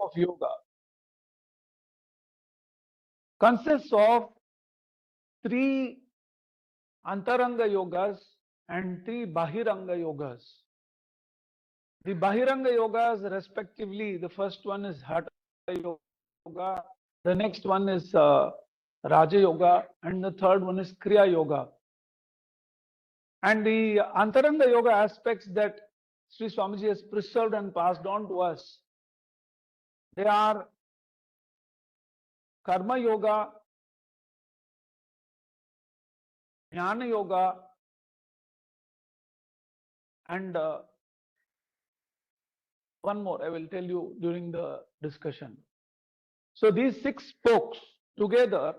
of yoga consists of three antaranga yogas and three bahiranga yogas. The bahiranga yogas, respectively, the first one is Hatha Yoga, the next one is Raja Yoga, and the third one is Kriya Yoga. And the antaranga yoga aspects that Sri Swamiji has preserved and passed on to us, they are Karma Yoga, Jnana Yoga, and one more I will tell you during the discussion. So these six spokes together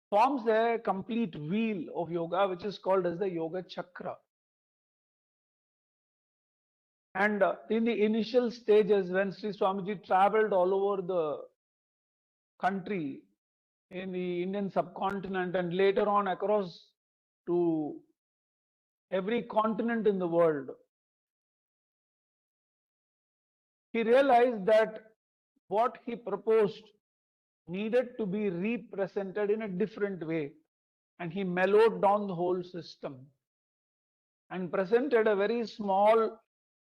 forms a complete wheel of yoga, which is called as the Yoga Chakra. And in the initial stages, when Sri Swamiji traveled all over the country, in the Indian subcontinent, and later on across to every continent in the world, he realized that what he proposed needed to be represented in a different way, and he mellowed down the whole system and presented a very small,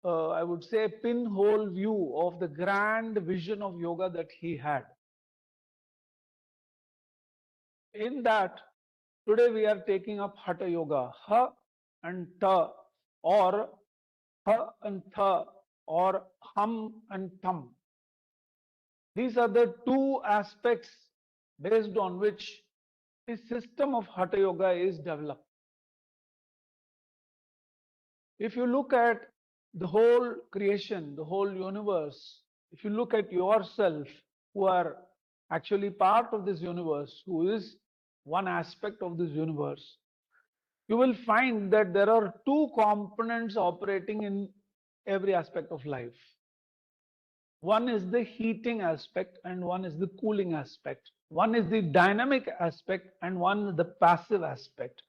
I would say, pinhole view of the grand vision of yoga that he had. In that, today we are taking up Hatha Yoga, Ha and Ta, or Ha and Tha, or Hum and Thum. These are the two aspects based on which the system of Hatha Yoga is developed. If you look at the whole creation, the whole universe, if you look at yourself, who are actually part of this universe, who is one aspect of this universe, you will find that there are two components operating in every aspect of life. One is the heating aspect and one is the cooling aspect. One is the dynamic aspect and one is the passive aspect.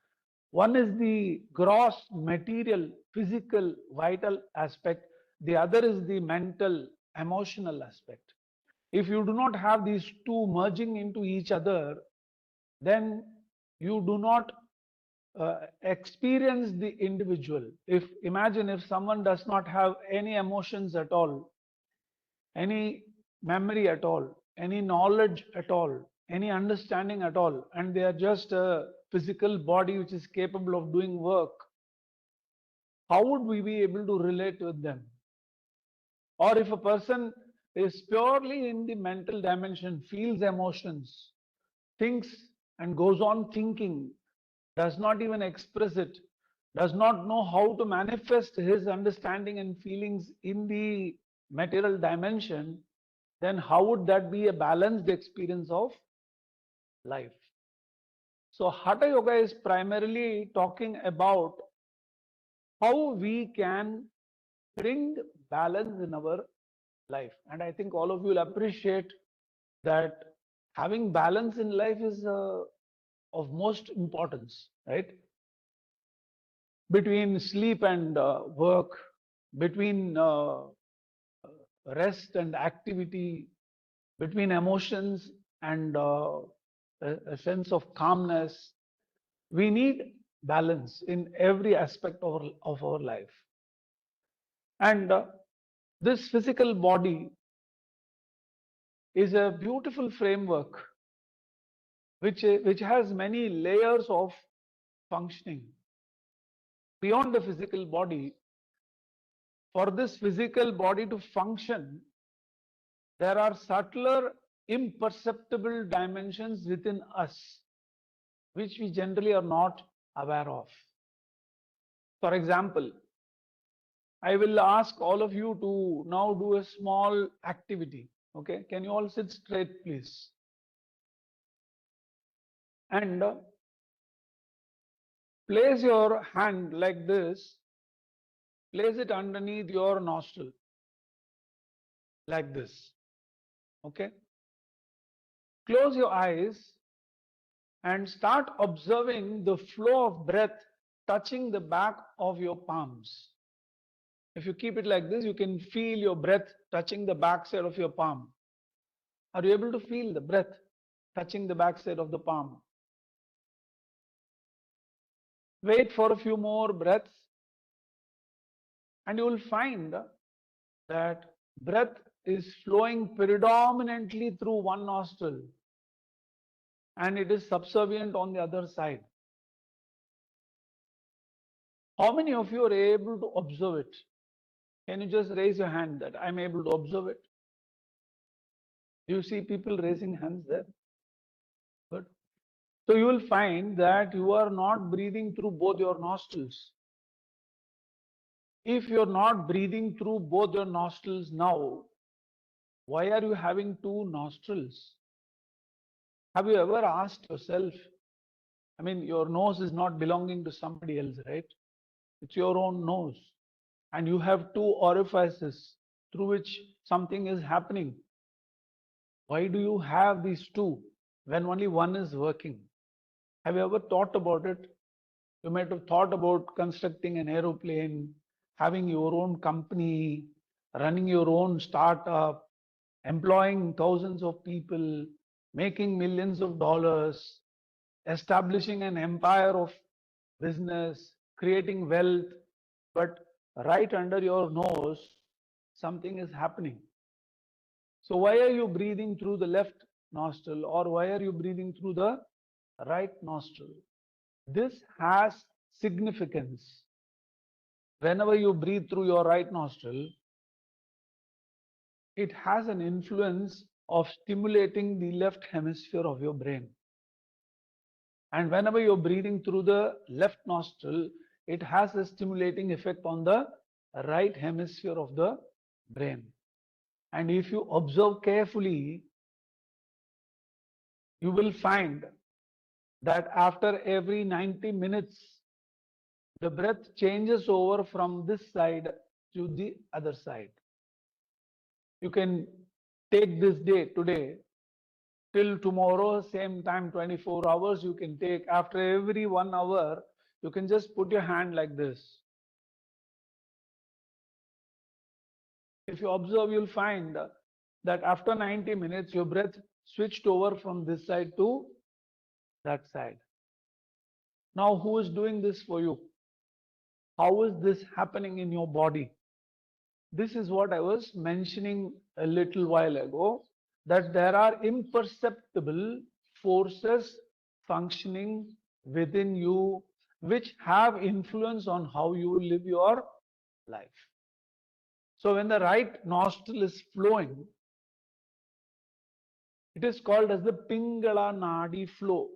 One is the gross material, physical, vital aspect. The other is the mental, emotional aspect. If you do not have these two merging into each other, then you do not experience the individual. Imagine if someone does not have any emotions at all, any memory at all, any knowledge at all, any understanding at all, and they are just a physical body which is capable of doing work, how would we be able to relate with them? Or if a person is purely in the mental dimension, feels emotions, thinks and goes on thinking, does not even express it, does not know how to manifest his understanding and feelings in the material dimension, then how would that be a balanced experience of life? So Hatha Yoga is primarily talking about how we can bring balance in our life. And I think all of you will appreciate that having balance in life is of most importance, right? Between sleep and work, between rest and activity, between emotions and a sense of calmness. We need balance in every aspect of our life. And this physical body is a beautiful framework which has many layers of functioning. Beyond the physical body, for this physical body to function, there are subtler, imperceptible dimensions within us, which we generally are not aware of. For example, I will ask all of you to now do a small activity. Okay, can you all sit straight, please? And place your hand like this, place it underneath your nostril, like this. Okay, close your eyes and start observing the flow of breath touching the back of your palms. If you keep it like this, you can feel your breath touching the backside of your palm. Are you able to feel the breath touching the backside of the palm? Wait for a few more breaths, and you will find that breath is flowing predominantly through one nostril and it is subservient on the other side. How many of you are able to observe it? Can you just raise your hand that I'm able to observe it? Do you see people raising hands there? Good. So you will find that you are not breathing through both your nostrils. If you're not breathing through both your nostrils now, why are you having two nostrils? Have you ever asked yourself? I mean, your nose is not belonging to somebody else, right? It's your own nose. And you have two orifices through which something is happening. Why do you have these two when only one is working? Have you ever thought about it? You might have thought about constructing an aeroplane, having your own company, running your own startup, employing thousands of people, making millions of dollars, establishing an empire of business, creating wealth, but right under your nose, something is happening. So, why are you breathing through the left nostril or why are you breathing through the right nostril? This has significance. Whenever you breathe through your right nostril, it has an influence of stimulating the left hemisphere of your brain. And whenever you're breathing through the left nostril, it has a stimulating effect on the right hemisphere of the brain. And if you observe carefully, you will find that after every 90 minutes, the breath changes over from this side to the other side. You can take this day today till tomorrow, same time, 24 hours. You can take after every 1 hour, you can just put your hand like this. If you observe, you'll find that after 90 minutes, your breath switched over from this side to that side. Now, who is doing this for you? How is this happening in your body? This is what I was mentioning a little while ago, that there are imperceptible forces functioning within you which have influence on how you live your life. So when the right nostril is flowing, it is called as the Pingala Nadi flow.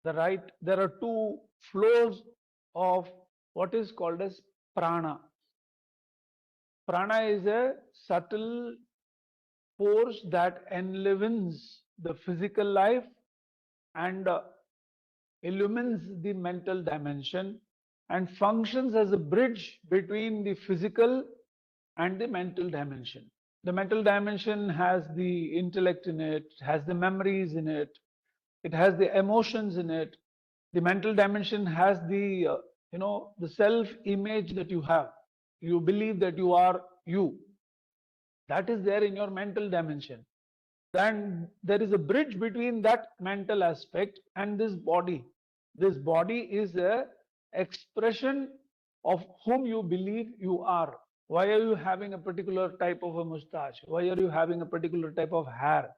There are two flows of what is called as prana. Prana is a subtle force that enlivens the physical life and illumines the mental dimension and functions as a bridge between the physical and the mental dimension. The mental dimension has the intellect in it, has the memories in it, it has the emotions in it. The mental dimension has the the self image that you have. You believe that you are you. That is there in your mental dimension. Then there is a bridge between that mental aspect and this body. This body is a expression of whom you believe you are. Why are you having a particular type of a mustache? Why are you having a particular type of hair?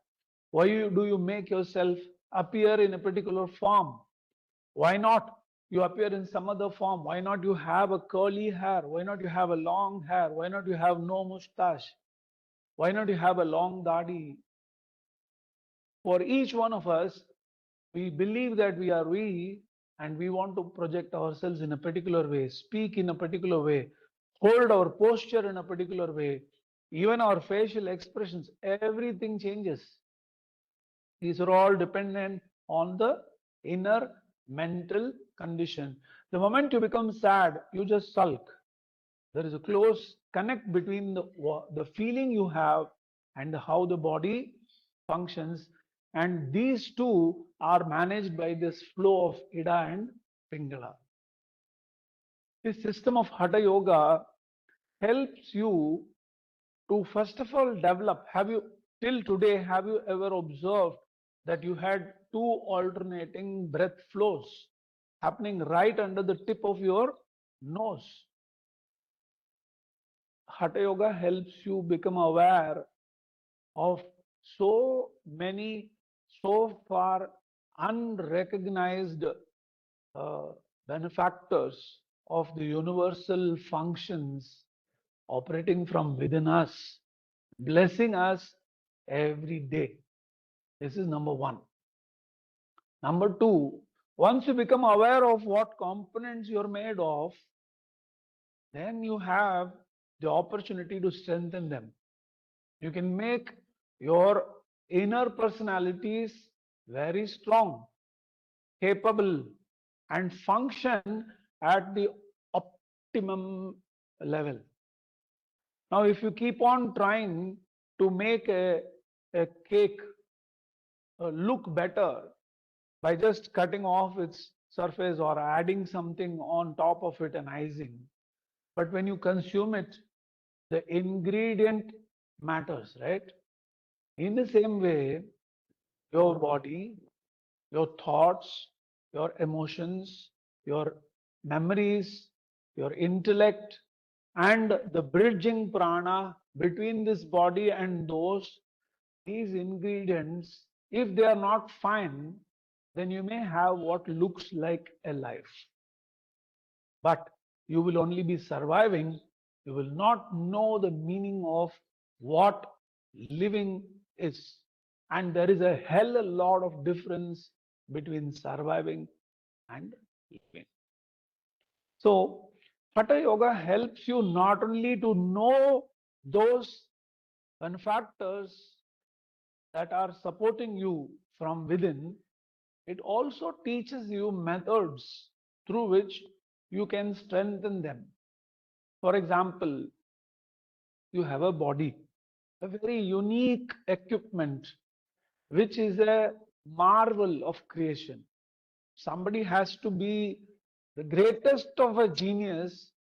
Why do you make yourself appear in a particular form? Why not you appear in some other form? Why not you have a curly hair? Why not you have a long hair? Why not you have no mustache? Why not you have a long dadi? For each one of us, we believe that we are we and we want to project ourselves in a particular way, speak in a particular way, hold our posture in a particular way, even our facial expressions, everything changes. These are all dependent on the inner mental condition. The moment you become sad, you just sulk. There is a close connect between the feeling you have and how the body functions. And these two are managed by this flow of Ida and Pingala. This system of Hatha Yoga helps you to first of all develop. Till today, have you ever observed that you had two alternating breath flows happening right under the tip of your nose? Hatha Yoga helps you become aware of so many, so far unrecognized uh, benefactors of the universal functions operating from within us, blessing us every day. This is number one. Number two, once you become aware of what components you're made of, then you have the opportunity to strengthen them. You can make your inner personalities very strong, capable, and function at the optimum level. Now, if you keep on trying to make a cake look better by just cutting off its surface or adding something on top of it, an icing, but when you consume it, the ingredient matters, right? In the same way, your body, your thoughts, your emotions, your memories, your intellect, and the bridging prana between this body and these ingredients, if they are not fine, then you may have what looks like a life. But you will only be surviving. You will not know the meaning of what living is. And there is a hell a lot of difference between surviving and living. So, Hatha Yoga helps you not only to know those benefactors that are supporting you from within, it also teaches you methods through which you can strengthen them. For example, you have a body, a very unique equipment, which is a marvel of creation. Somebody has to be the greatest of a genius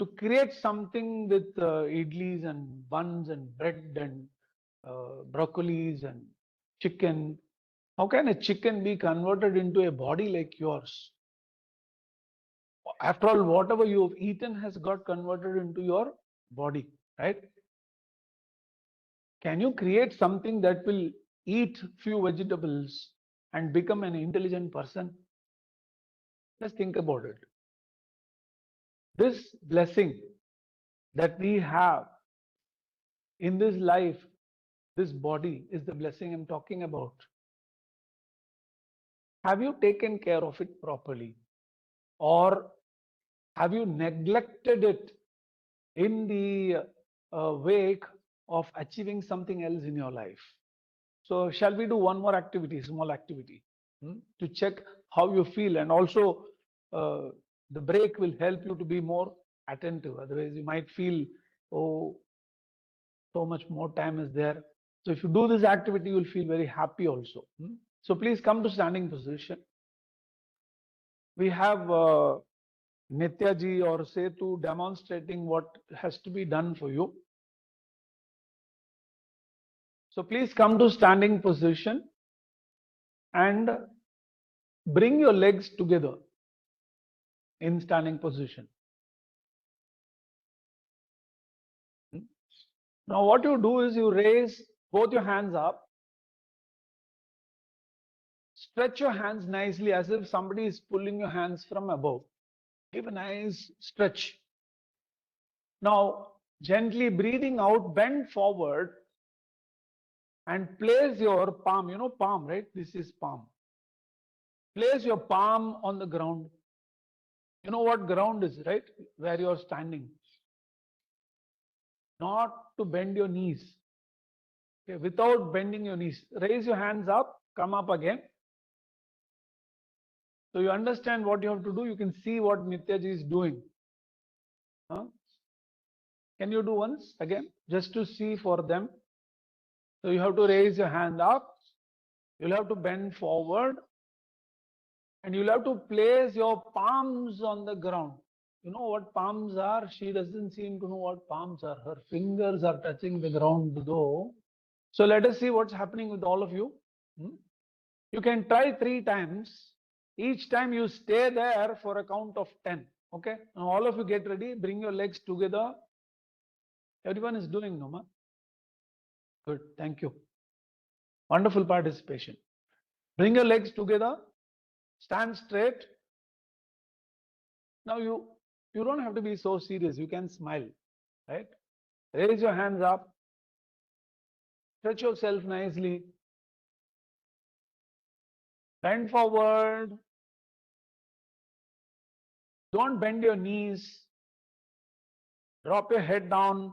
to create something with idlis and buns and bread and broccolis and chicken. How can a chicken be converted into a body like yours? After all, whatever you have eaten has got converted into your body, right? Can you create something that will eat few vegetables and become an intelligent person? Let's think about it. This blessing that we have in this life, this body, is the blessing I'm talking about. Have you taken care of it properly? Or have you neglected it in the wake of achieving something else in your life? So, shall we do one more activity, small activity, to check how you feel? And also, the break will help you to be more attentive. Otherwise, you might feel, oh, so much more time is there. So, if you do this activity, you will feel very happy also. So, please come to standing position. We have Nityaji or Setu demonstrating what has to be done for you. So please come to standing position and bring your legs together in standing position. Now what you do is you raise both your hands up, stretch your hands nicely as if somebody is pulling your hands from above. Give a nice stretch. Now gently breathing out, bend forward and place your palm, palm, right? This is palm. Place your palm on the ground. You know what ground is, right? Where you're standing. Not to bend your knees. Okay, without bending your knees. Raise your hands up, come up again. So you understand what you have to do. You can see what Nityaji is doing. Huh? Can you do once again? Just to see for them. So you have to raise your hand up. You'll have to bend forward. And you'll have to place your palms on the ground. You know what palms are? She doesn't seem to know what palms are. Her fingers are touching the ground though. So let us see what's happening with all of you. Hmm? You can try 3 times. Each time you stay there for a count of 10. Okay? Now all of you get ready. Bring your legs together. Everyone is doing, Noma. Good. Thank you. Wonderful participation. Bring your legs together. Stand straight. Now you don't have to be so serious. You can smile. Right? Raise your hands up. Stretch yourself nicely. Bend forward. Don't bend your knees. Drop your head down.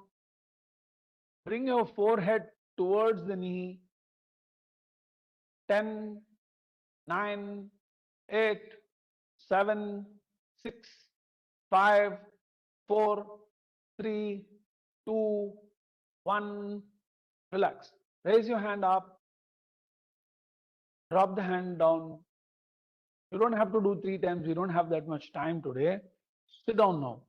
Bring your forehead towards the knee. 10, 9, 8, 7, 6, 5, 4, 3, 2, 1. Relax. Raise your hand up. Drop the hand down. You don't have to do 3 times. We don't have that much time today. Sit down now.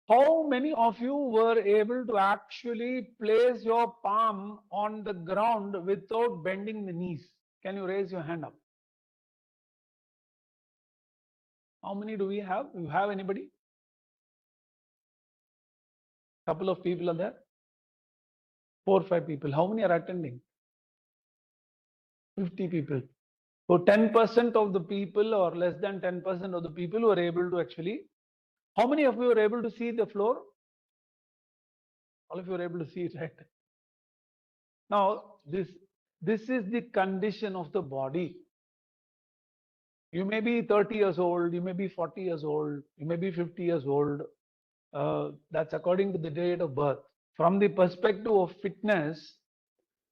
How many of you were able to actually place your palm on the ground without bending the knees? Can you raise your hand up? How many do we have? You have anybody? Couple of people are there. 4 or 5 people. How many are attending? 50 people. So 10% of the people or less than 10% of the people were able to actually. How many of you were able to see the floor? All of you were able to see it, right? Now, this is the condition of the body. You may be 30 years old, you may be 40 years old, you may be 50 years old. That's according to the date of birth. From the perspective of fitness,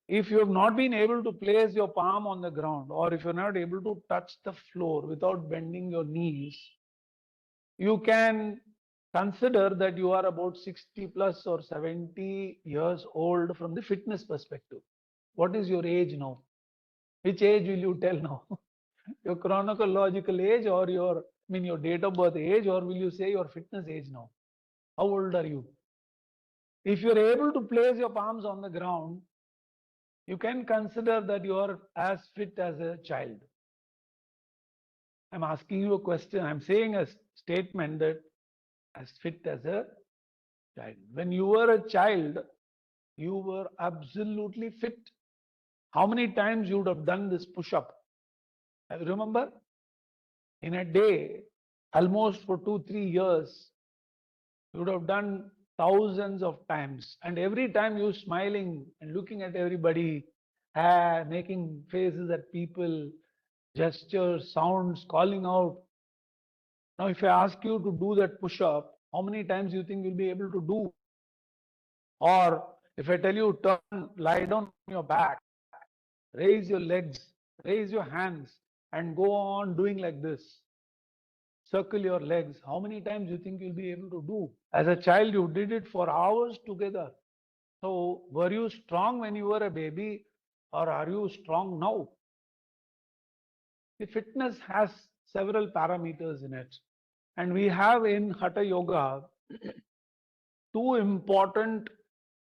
if you have not been able to place your palm on the ground, or if you're not able to touch the floor without bending your knees, you can consider that you are about 60 plus or 70 years old from the fitness perspective. What is your age now? Which age will you tell now? Your chronological age or your date of birth age, or will you say your fitness age now? How old are you? If you're able to place your palms on the ground, you can consider that you are as fit as a child. I'm asking you a question. I'm saying a statement that as fit as a child. When you were a child, you were absolutely fit. How many times you would have done this push-up? Remember? In a day, almost for 2-3 years, you would have done thousands of times. And every time you smiling and looking at everybody, making faces at people, gestures, sounds, calling out. Now, if I ask you to do that push-up, how many times do you think you'll be able to do? Or if I tell you turn, lie down on your back, raise your legs, raise your hands, and go on doing like this. Circle your legs. How many times do you think you'll be able to do? As a child, you did it for hours together. So, were you strong when you were a baby, or are you strong now? The fitness has several parameters in it. And we have in Hatha Yoga 2 important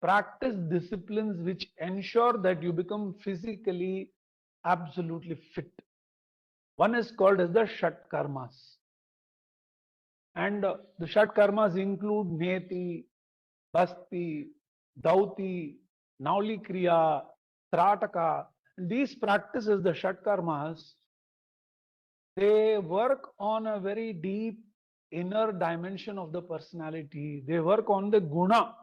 practice disciplines which ensure that you become physically absolutely fit. One is called as the Shatkarmas. And the Shatkarmas include Neti, Basti, Dauti, Nauli Kriya, Trataka. These practices, the Shatkarmas, they work on a very deep inner dimension of the personality. They work on the guna.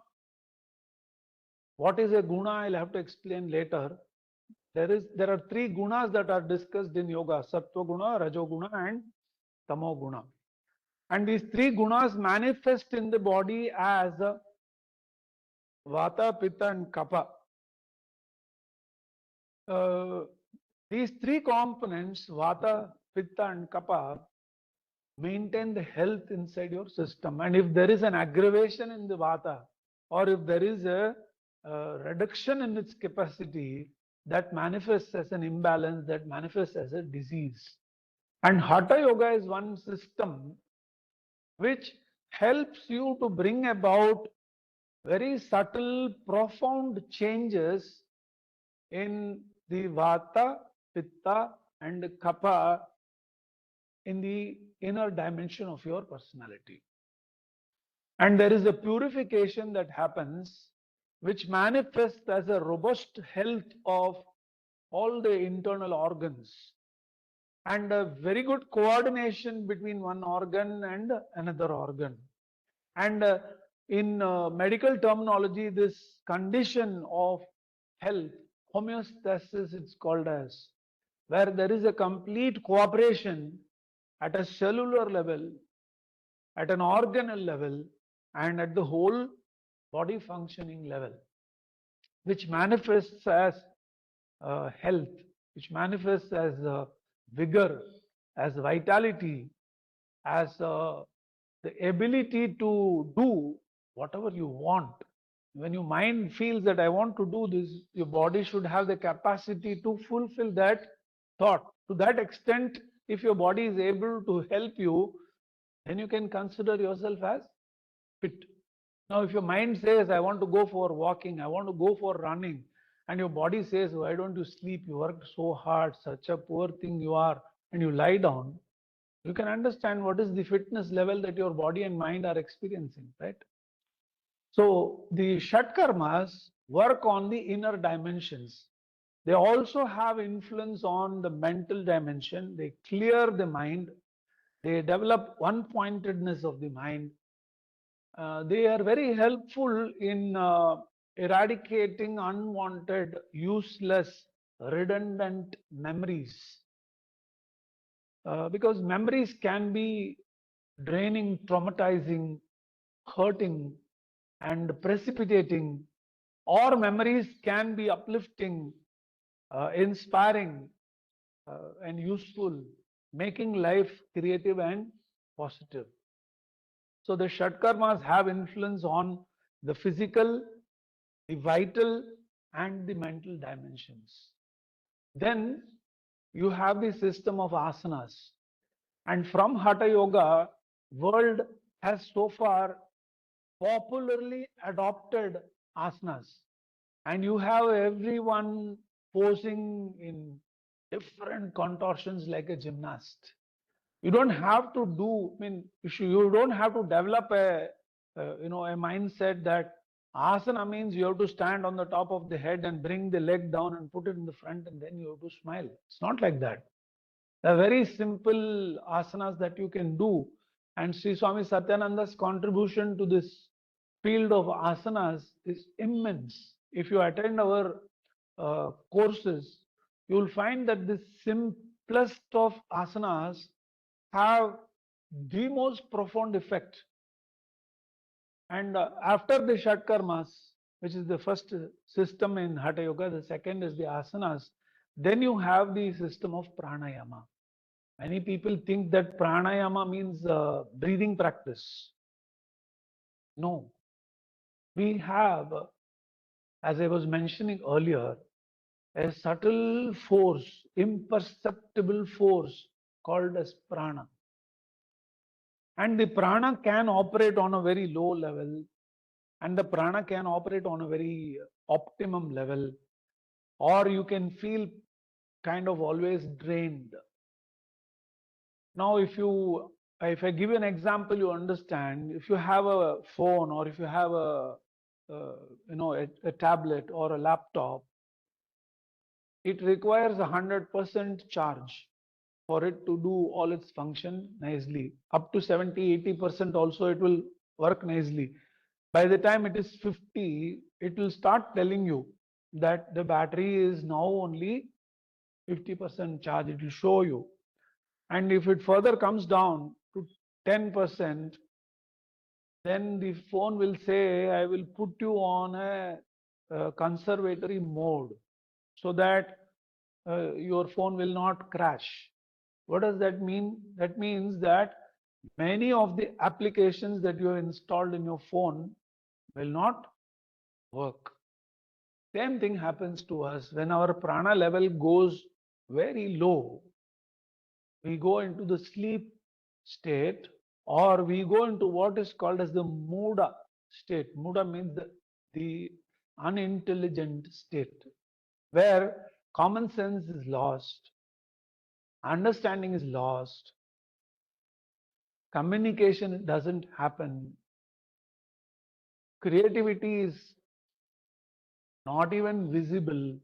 What is a guna? I'll have to explain later. There are 3 gunas that are discussed in yoga: Sattva guna, Rajo guna, and Tamo guna. And these 3 gunas manifest in the body as Vata, Pitta, and Kapha. These 3 components, Vata, Pitta, and Kapha, maintain the health inside your system. And if there is an aggravation in the Vata, or if there is a reduction in its capacity, that manifests as an imbalance, that manifests as a disease. And Hatha Yoga is one system which helps you to bring about very subtle, profound changes in the Vata, Pitta, and Kapha in the inner dimension of your personality. And there is a purification that happens which manifests as a robust health of all the internal organs and a very good coordination between one organ and another organ. And in medical terminology, this condition of health, homeostasis, it's called as, where there is a complete cooperation at a cellular level, at an organal level, and at the whole body functioning level, which manifests as health, which manifests as vigor, as vitality, as the ability to do whatever you want. When your mind feels that I want to do this, your body should have the capacity to fulfill that thought. To that extent, if your body is able to help you, then you can consider yourself as fit. Now, if your mind says, I want to go for walking, I want to go for running, and your body says, why don't you sleep? You worked so hard, such a poor thing you are, and you lie down, you can understand what is the fitness level that your body and mind are experiencing, right? So the Shatkarmas work on the inner dimensions. They also have influence on the mental dimension. They clear the mind. They develop one-pointedness of the mind. They are very helpful in eradicating unwanted, useless, redundant memories. Because memories can be draining, traumatizing, hurting, and precipitating, or memories can be uplifting, inspiring, and useful, making life creative and positive. So the Shatkarmas have influence on the physical, the vital, and the mental dimensions. Then you have the system of asanas. And from Hatha Yoga, world has so far popularly adopted asanas. And you have everyone posing in different contortions like a gymnast. You don't have to do, I mean, you don't have to develop a mindset that asana means you have to stand on the top of the head and bring the leg down and put it in the front and then you have to smile. It's not like that. There are very simple asanas that you can do. And Sri Swami Satyananda's contribution to this field of asanas is immense. If you attend our courses, you will find that the simplest of asanas have the most profound effect. And after the Shatkarmas, which is the first system in Hatha Yoga, the second is the asanas, then you have the system of pranayama. Many people think that pranayama means breathing practice. No. We have, as I was mentioning earlier, a subtle force, imperceptible force called as prana. And the prana can operate on a very low level, and the prana can operate on a very optimum level, or you can feel kind of always drained. Now, if I give you an example, you understand. If you have a phone, or if you have a tablet or a laptop, it requires 100% charge for it to do all its function nicely. Up to 70-80% also it will work nicely. By the time it is 50, it will start telling you that the battery is now only 50% charge. It will show you. And if it further comes down to 10%, then the phone will say, I will put you on a conservatory mode so that your phone will not crash. What does that mean? That means that many of the applications that you have installed in your phone will not work. Same thing happens to us when our prana level goes very low. we go into the sleep state, or we go into what is called as the muda state. Muda means the unintelligent state, where common sense is lost, understanding is lost, communication doesn't happen, creativity is not even visible,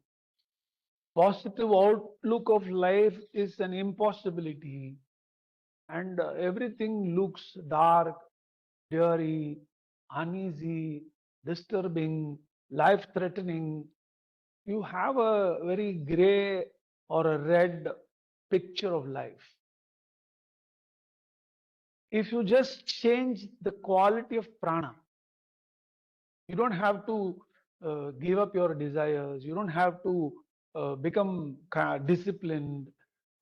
positive outlook of life is an impossibility, and everything looks dark, dreary, uneasy, disturbing, life threatening. You have a very gray or a red picture of life. If you just change the quality of prana, you don't have to give up your desires, you don't have to become disciplined,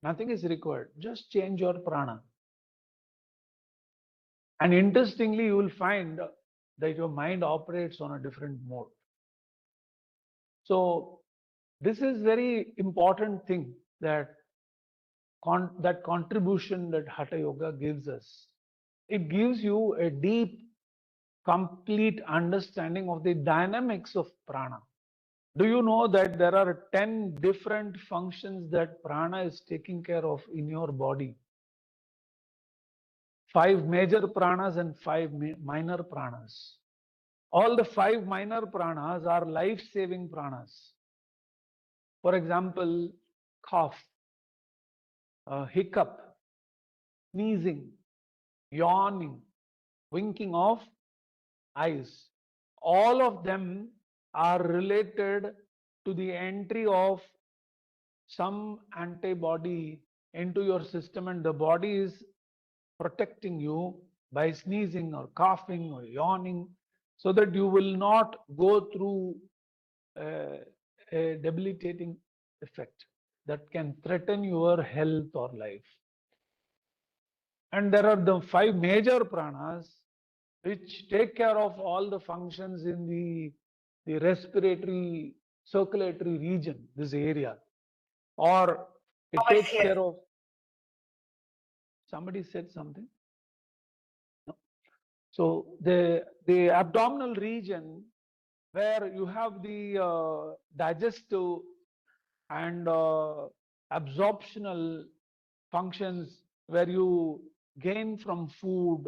nothing is required. Just change your prana. And interestingly, you will find that your mind operates on a different mode. So this is very important thing, that that contribution that Hatha Yoga gives us. It gives you a deep, complete understanding of the dynamics of prana. Do you know that there are 10 different functions that prana is taking care of in your body? 5 major pranas and 5 minor pranas. All the 5 minor pranas are life-saving pranas. For example, cough, hiccup, sneezing, yawning, winking of eyes. All of them are related to the entry of some antibody into your system, and the body is protecting you by sneezing or coughing or yawning, so that you will not go through a debilitating effect that can threaten your health or life. And there are the 5 major pranas which take care of all the functions in the respiratory circulatory region, this area. Or it takes care of, somebody said something. No. So the abdominal region, where you have the digestive and absorptional functions, where you gain from food,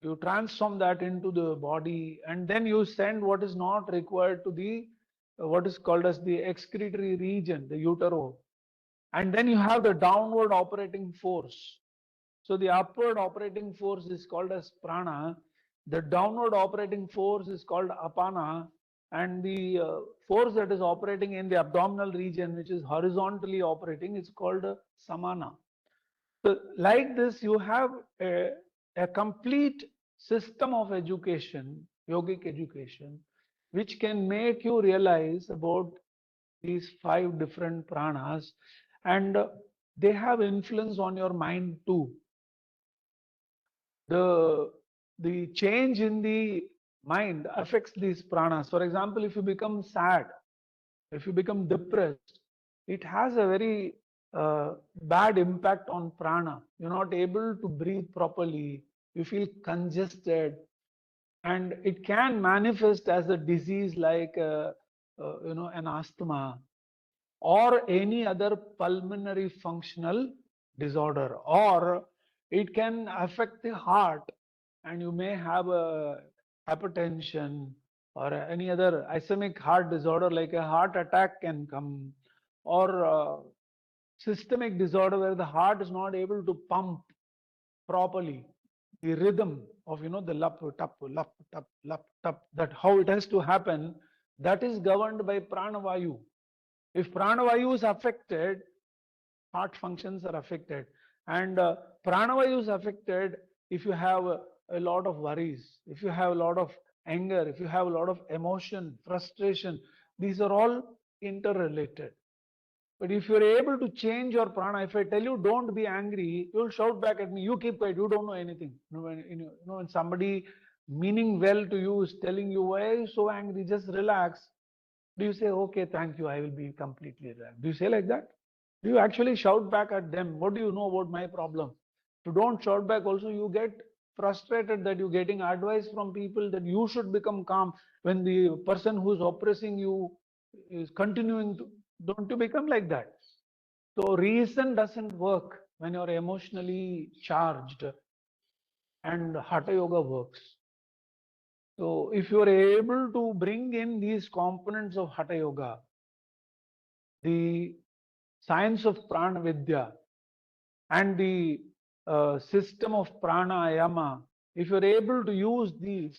you transform that into the body, and then you send what is not required to the what is called as the excretory region, the utero. And then you have the downward operating force. So the upward operating force is called as prana, the downward operating force is called apana, and the force that is operating in the abdominal region, which is horizontally operating, is called samana. So like this, you have a complete system of education, yogic education, which can make you realize about these 5 different pranas, and they have influence on your mind too. The change in the mind affects these pranas. For example, if you become sad, if you become depressed, it has a very bad impact on prana. You're not able to breathe properly, you feel congested, and it can manifest as a disease like an asthma or any other pulmonary functional disorder, or it can affect the heart, and you may have a hypertension or any other ischemic heart disorder, like a heart attack can come, or systemic disorder where the heart is not able to pump properly. The rhythm of the lap tap, that how it has to happen, that is governed by pranavayu. If pranavayu is affected, heart functions are affected. And pranavayu is affected if you have a lot of worries, if you have a lot of anger, if you have a lot of emotion, frustration. These are all interrelated. But if you're able to change your prana, if I tell you don't be angry, you'll shout back at me, you keep quiet, you don't know anything. When somebody meaning well to you is telling you, why are you so angry, just relax. Do you say, okay, thank you, I will be completely relaxed? Do you say like that? Do you actually shout back at them? What do you know about my problem? If you don't shout back, also you get frustrated that you're getting advice from people that you should become calm when the person who's oppressing you is continuing to. Don't you become like that? So reason doesn't work when you're emotionally charged, and Hatha Yoga works. So if you are able to bring in these components of Hatha Yoga, the science of Prana Vidya and the system of pranayama, if you're able to use these,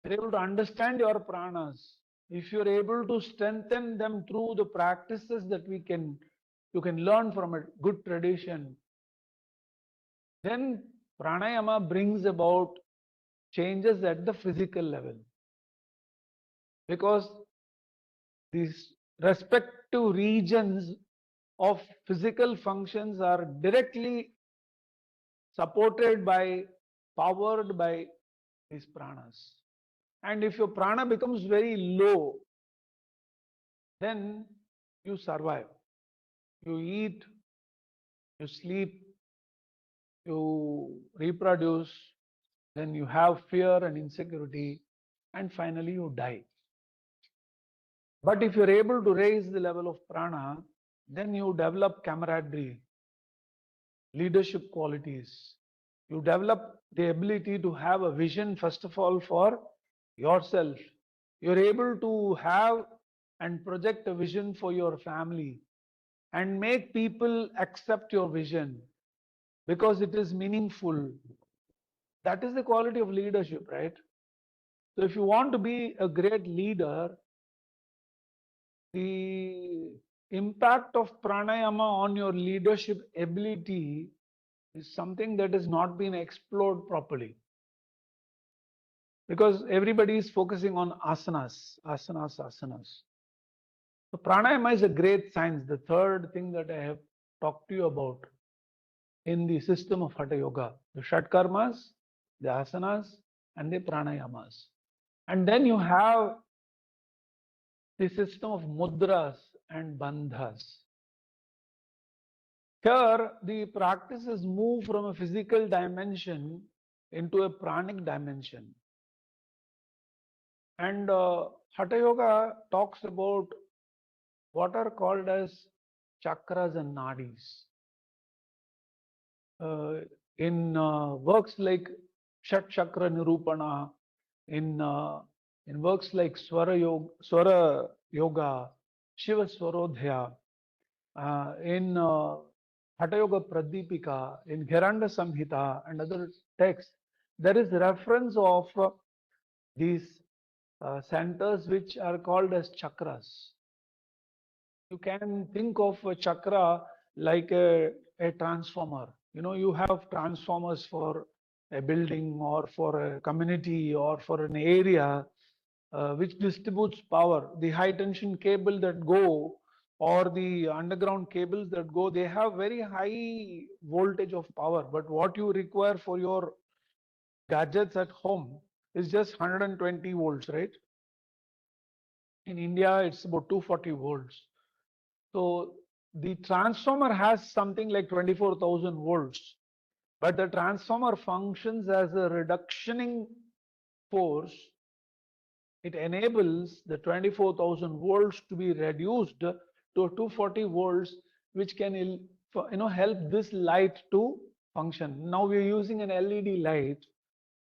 you're able to understand your pranas, if you're able to strengthen them through the practices that you can learn from a good tradition, then pranayama brings about changes at the physical level, because these respective regions of physical functions are directly supported by, powered by these pranas. And if your prana becomes very low, then you survive. You eat, you sleep, you reproduce, then you have fear and insecurity, and finally you die. But if you're able to raise the level of prana, then you develop camaraderie, leadership qualities. You develop the ability to have a vision, first of all, for yourself. You're able to have and project a vision for your family and make people accept your vision because it is meaningful. That is the quality of leadership, right? So if you want to be a great leader, the impact of pranayama on your leadership ability is something that has not been explored properly, because everybody is focusing on asanas. So pranayama is a great science. The third thing that I have talked to you about in the system of Hatha Yoga, the Shatkarmas, the Asanas, and the Pranayamas. And then you have the system of mudras and bandhas. Here, the practices move from a physical dimension into a pranic dimension. And Hatha Yoga talks about what are called as chakras and nadis. In works like Shat Chakra Nirupana, in works like Swara Yoga, Shiva Swarodhya, in Hatha Yoga Pradipika, in Gheranda Samhita, and other texts, there is reference of these centers which are called as chakras. You can think of a chakra like a transformer. You know, you have transformers for a building or for a community or for an area which distributes power. The high tension cable that go or the underground cables that go, they have very high voltage of power. But what you require for your gadgets at home is just 120 volts, right? In India, it's about 240 volts. So the transformer has something like 24,000 volts, but the transformer functions as a reductioning force. It enables the 24,000 volts to be reduced to 240 volts, which can help this light to function. Now we are using an LED light.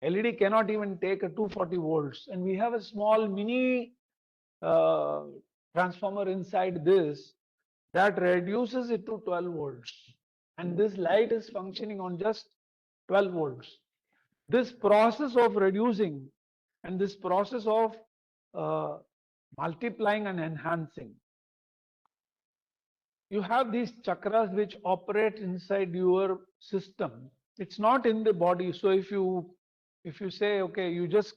LED cannot even take a 240 volts, and we have a small mini uh, transformer inside this that reduces it to 12 volts, and this light is functioning on just 12 volts. This process of reducing and this process of uh, multiplying and enhancing, you have these chakras which operate inside your system. It's not in the body. So if you say, okay, you just,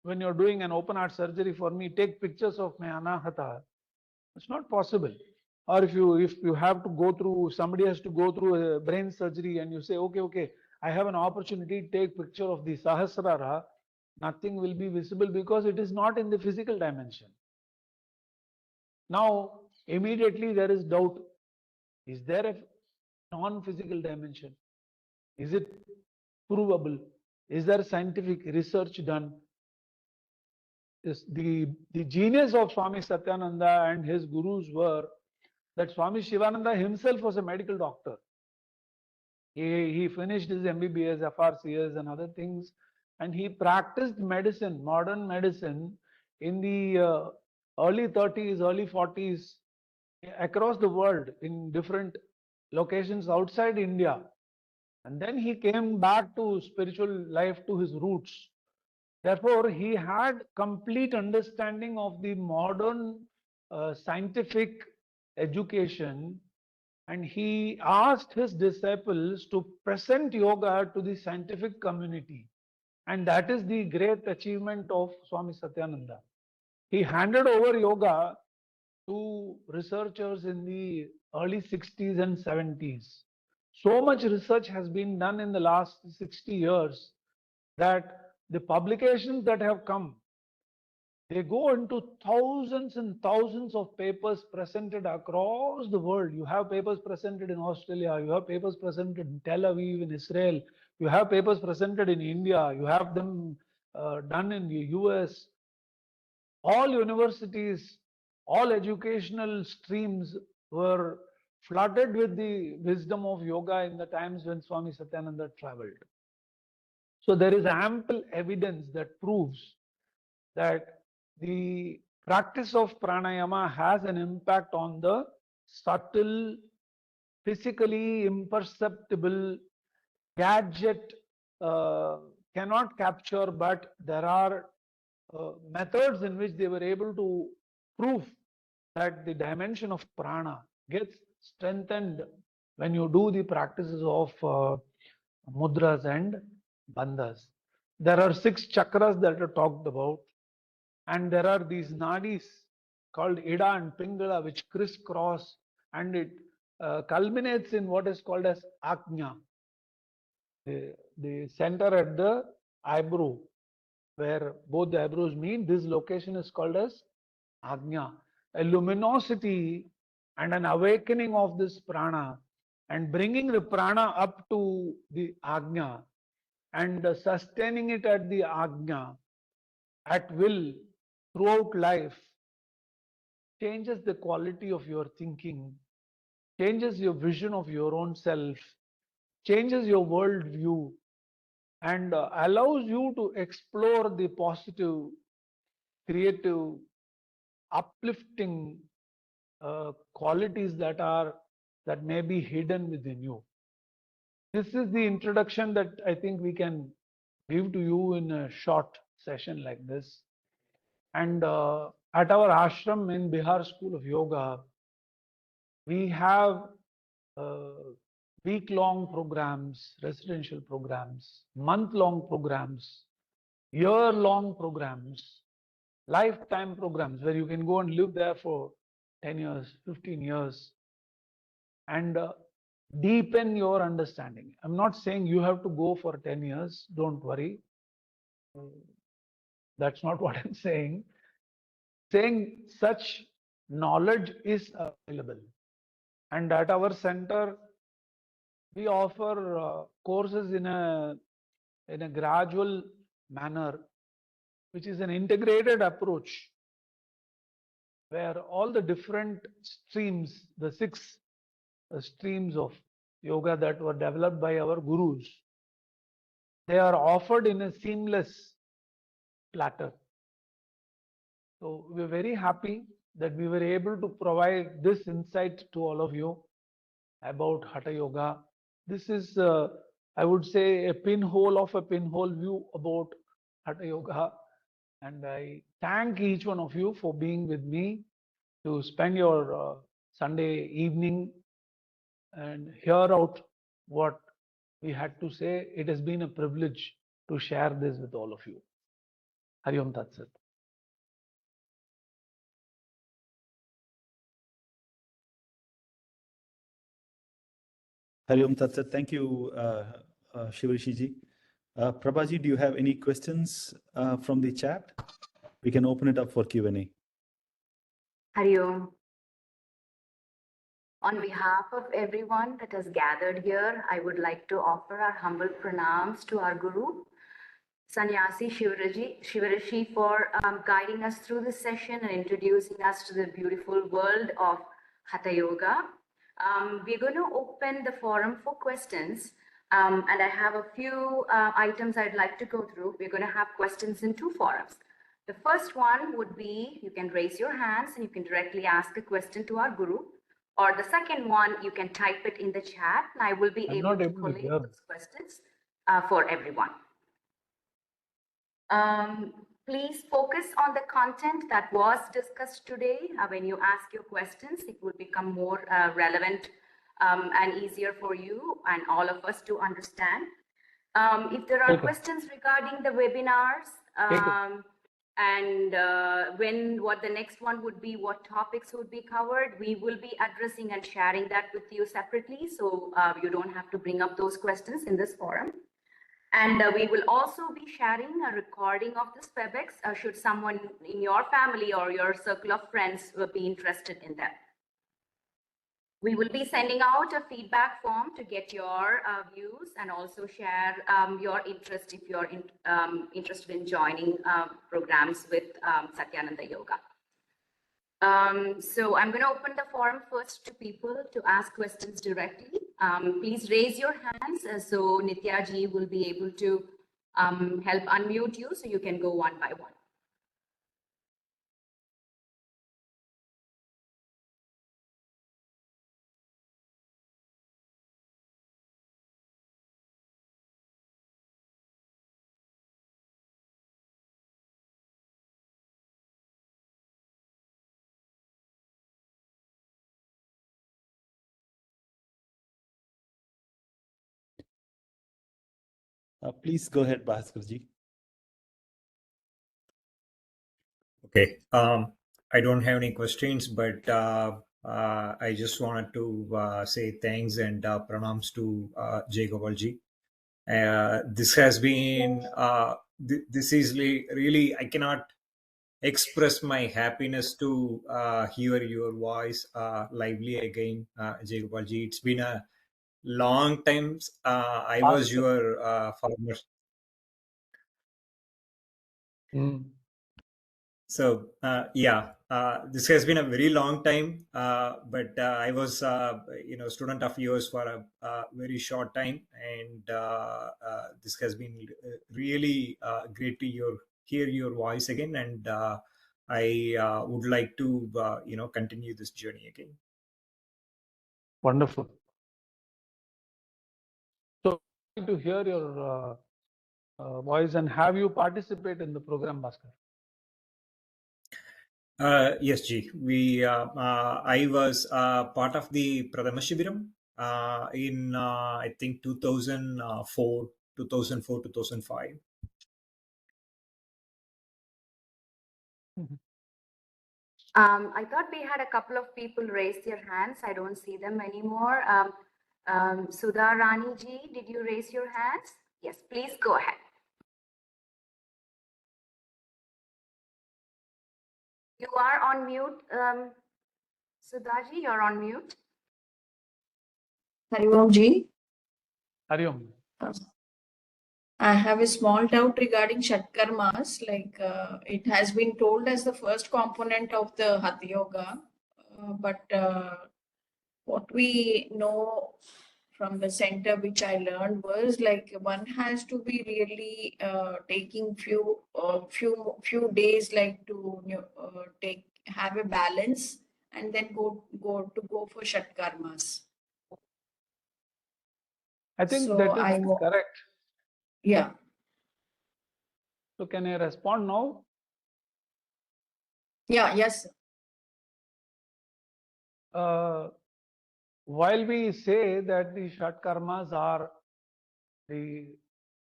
when you're doing an open heart surgery for me, take pictures of my anahata, it's not possible. Or if you have to go through, somebody has to go through a brain surgery and you say, okay, I have an opportunity to take picture of the sahasrara, nothing will be visible because it is not in the physical dimension. Now immediately there is doubt. Is there a non-physical dimension? Is it provable? Is there scientific research done? Is the genius of Swami Satyananda and his gurus were that Swami Shivananda himself was a medical doctor. He finished his MBBS, FRCS and other things, and he practiced medicine, modern medicine, in the early 30s, early 40s, across the world in different locations outside India. And then he came back to spiritual life, to his roots. Therefore, he had complete understanding of the modern scientific education, and he asked his disciples to present yoga to the scientific community. And that is the great achievement of Swami Satyananda. He handed over yoga to researchers in the early 60s and 70s. So much research has been done in the last 60 years that the publications that have come, they go into thousands and thousands of papers presented across the world. You have papers presented in Australia, you have papers presented in Tel Aviv, in Israel, you have papers presented in India, you have them done in the US. All universities, all educational streams were flooded with the wisdom of yoga in the times when Swami Satyananda traveled. So there is ample evidence that proves that the practice of pranayama has an impact on the subtle, physically imperceptible, gadget cannot capture, but there are methods in which they were able to prove that the dimension of prana gets strengthened when you do the practices of mudras and bandhas. There are 6 chakras that are talked about, and there are these nadis called Ida and Pingala which crisscross, and it culminates in what is called as Ajna, the center at the eyebrow, where both the eyebrows meet. This location is called as Ajna, a luminosity and an awakening of this prana, and bringing the prana up to the Ajna and sustaining it at the Ajna at will throughout life changes the quality of your thinking, changes your vision of your own self, changes your world view, and allows you to explore the positive, creative, uplifting qualities that may be hidden within you. This is the introduction that I think we can give to you in a short session like this. And at our ashram in Bihar School of Yoga, we have week-long programs, residential programs, month-long programs, year-long programs, lifetime programs where you can go and live there for 10 years, 15 years, and deepen your understanding. I'm not saying you have to go for 10 years, don't worry. That's not what I'm saying. Saying such knowledge is available. And at our center, we offer courses in a gradual manner, which is an integrated approach where all the different streams, the 6 streams of yoga that were developed by our gurus, they are offered in a seamless platter. So we're very happy that we were able to provide this insight to all of you about Hatha Yoga. This is, I would say, a pinhole of a pinhole view about Hatha Yoga. And I thank each one of you for being with me to spend your Sunday evening and hear out what we had to say. It has been a privilege to share this with all of you. Hari Om Tat Sat. Hari Om Tat Sat. Thank you, Shiv Rishiji. Prabhaji, do you have any questions from the chat? We can open it up for Q&A. Hari Om. On behalf of everyone that has gathered here, I would like to offer our humble pranams to our Guru, Sannyasi Shivarashi, for guiding us through this session and introducing us to the beautiful world of Hatha Yoga. We're going to open the forum for questions, and I have a few items I'd like to go through. We're going to have questions in two forums. The first one would be, you can raise your hands and you can directly ask a question to our Guru. Or the second one, you can type it in the chat and I will be able to collate those questions for everyone. Please focus on the content that was discussed today. When you ask your questions, it will become more relevant and easier for you and all of us to understand. If there are questions regarding the webinars, and what the next one would be, what topics would be covered, we will be addressing and sharing that with you separately. So you don't have to bring up those questions in this forum. And we will also be sharing a recording of this WebEx should someone in your family or your circle of friends be interested in that. We will be sending out a feedback form to get your views and also share your interest if you're interested in joining programs with Satyananda Yoga. So I'm going to open the forum first to people to ask questions directly. Please raise your hands so Nitya ji will be able to help unmute you so you can go one by one. Please go ahead, Bhaskarji. Okay. I don't have any questions, but I just wanted to say thanks and pranams to Jai Gopalji. This has been, this is really, I cannot express my happiness to hear your voice lively again, Jai Gopalji. It's been a long time. I was your farmer. So this has been a very long time, but I was student of yours for a very short time, and this has been really great to hear your voice again, and I would like to continue this journey again. Wonderful. So to hear your voice and have you participate in the program, Bhaskar? Yes, Ji. I was part of the Pradama Shibiram in I think 2004, 2005. I thought we had a couple of people raise their hands. I don't see them anymore. Sudha Rani ji, did you raise your hands? Yes, please go ahead. You are on mute. Sudha ji, you're on mute. Hariom ji. Hariom. I have a small doubt regarding Shatkarmas. Like it has been told as the first component of the Hatha Yoga, but what we know from the center which I learned was like one has to be really taking few days like to have a balance and then go for Shatkarmas. I think so that is correct. Yeah. So can I respond now? Yeah, yes. While we say that the Shatkarmas are the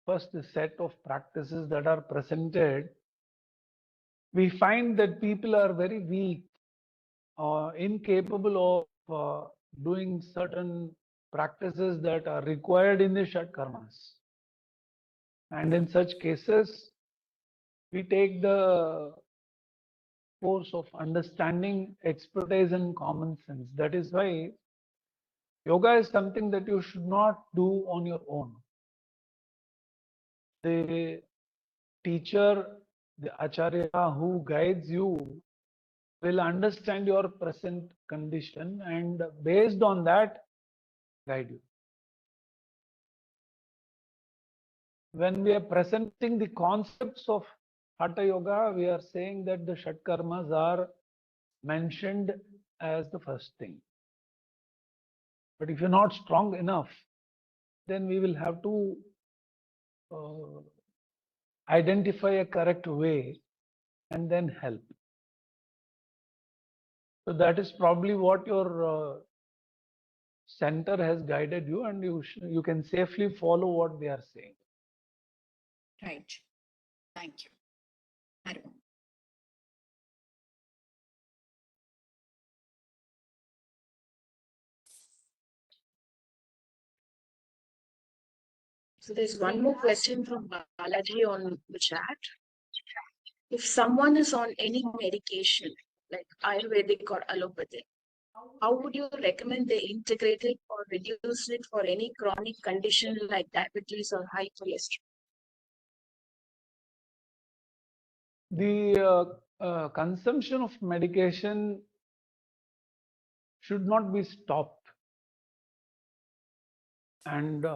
first set of practices that are presented, we find that people are very weak or incapable of doing certain practices that are required in the Shatkarmas. And in such cases, we take the force of understanding, expertise, and common sense. That is why Yoga is something that you should not do on your own. The teacher, the acharya who guides you will understand your present condition and based on that guide you. When we are presenting the concepts of Hatha Yoga, we are saying that the Shatkarmas are mentioned as the first thing. But if you're not strong enough, then we will have to identify a correct way and then help. So that is probably what your center has guided you, and you can safely follow what they are saying. Right. Thank you. Arun. So there's one more question from Balaji on the chat. If someone is on any medication, like Ayurvedic or allopathic, how would you recommend they integrate it or reduce it for any chronic condition like diabetes or high cholesterol? The consumption of medication should not be stopped. And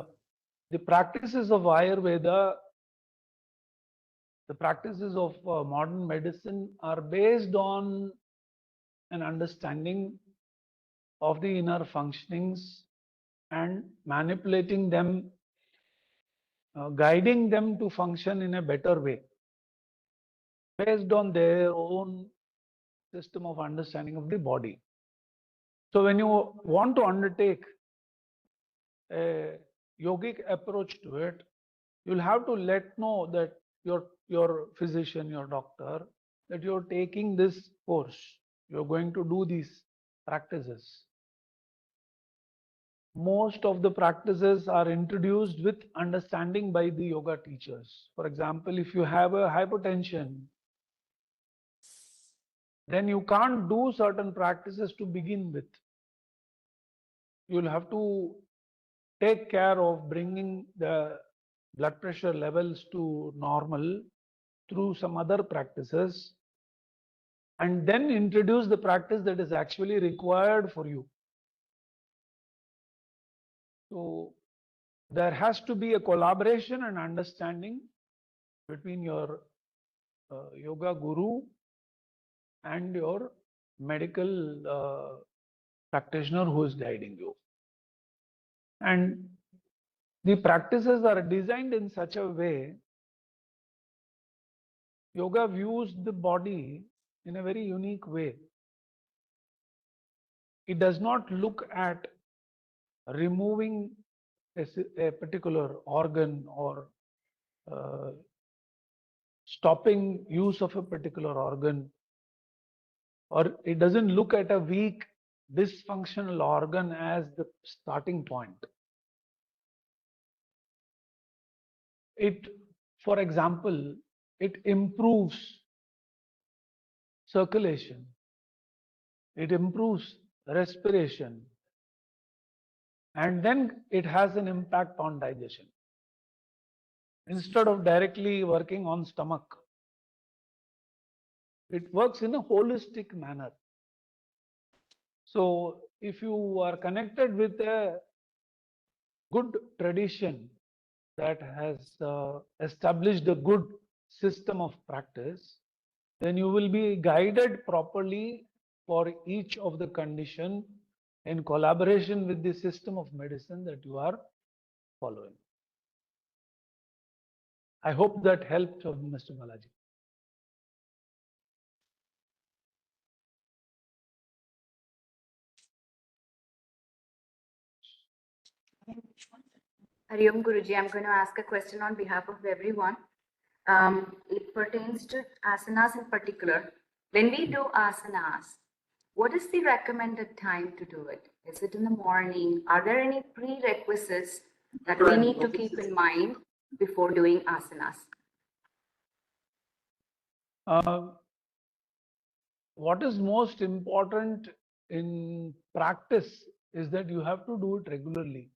the practices of Ayurveda, the practices of modern medicine are based on an understanding of the inner functionings and manipulating them, guiding them to function in a better way based on their own system of understanding of the body. So when you want to undertake a yogic approach to it, you'll have to let know that your physician, your doctor, that you're taking this course, you're going to do these practices. Most of the practices are introduced with understanding by the yoga teachers. For example, if you have a hypertension, then you can't do certain practices to begin with. You'll have to take care of bringing the blood pressure levels to normal through some other practices, and then introduce the practice that is actually required for you. So there has to be a collaboration and understanding between your yoga guru and your medical practitioner who is guiding you. And the practices are designed in such a way, yoga views the body in a very unique way. It does not look at removing a particular organ or stopping use of a particular organ, or it doesn't look at a weak dysfunctional organ as the starting point. It, for example, it improves circulation, it improves respiration, and then it has an impact on digestion. Instead of directly working on stomach, it works in a holistic manner. So if you are connected with a good tradition that has established a good system of practice, then you will be guided properly for each of the condition in collaboration with the system of medicine that you are following. I hope that helped, Mr. Balaji. Hariom Guruji, I'm going to ask a question on behalf of everyone. It pertains to asanas in particular. When we do asanas, what is the recommended time to do it? Is it in the morning? Are there any prerequisites that we need to keep in mind before doing asanas? What is most important in practice is that you have to do it regularly.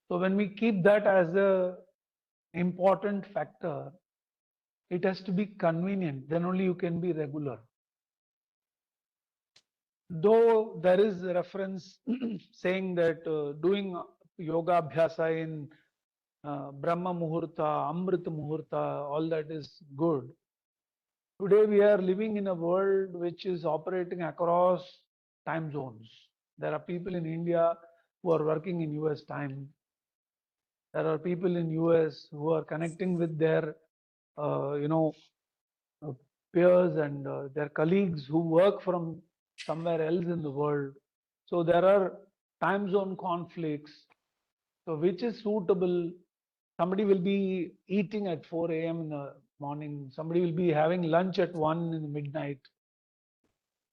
So when we keep that as a important factor, it has to be convenient, then only you can be regular. Though there is a reference saying that doing yoga abhyasa in Brahma Muhurta, Amrita Muhurta, all that is good. Today we are living in a world which is operating across time zones. There are people in India who are working in US time. There are people in US who are connecting with their, uh, peers and their colleagues who work from somewhere else in the world. So there are time zone conflicts. So which is suitable? Somebody will be eating at 4 a.m. in the morning. Somebody will be having lunch at 1 in the midnight.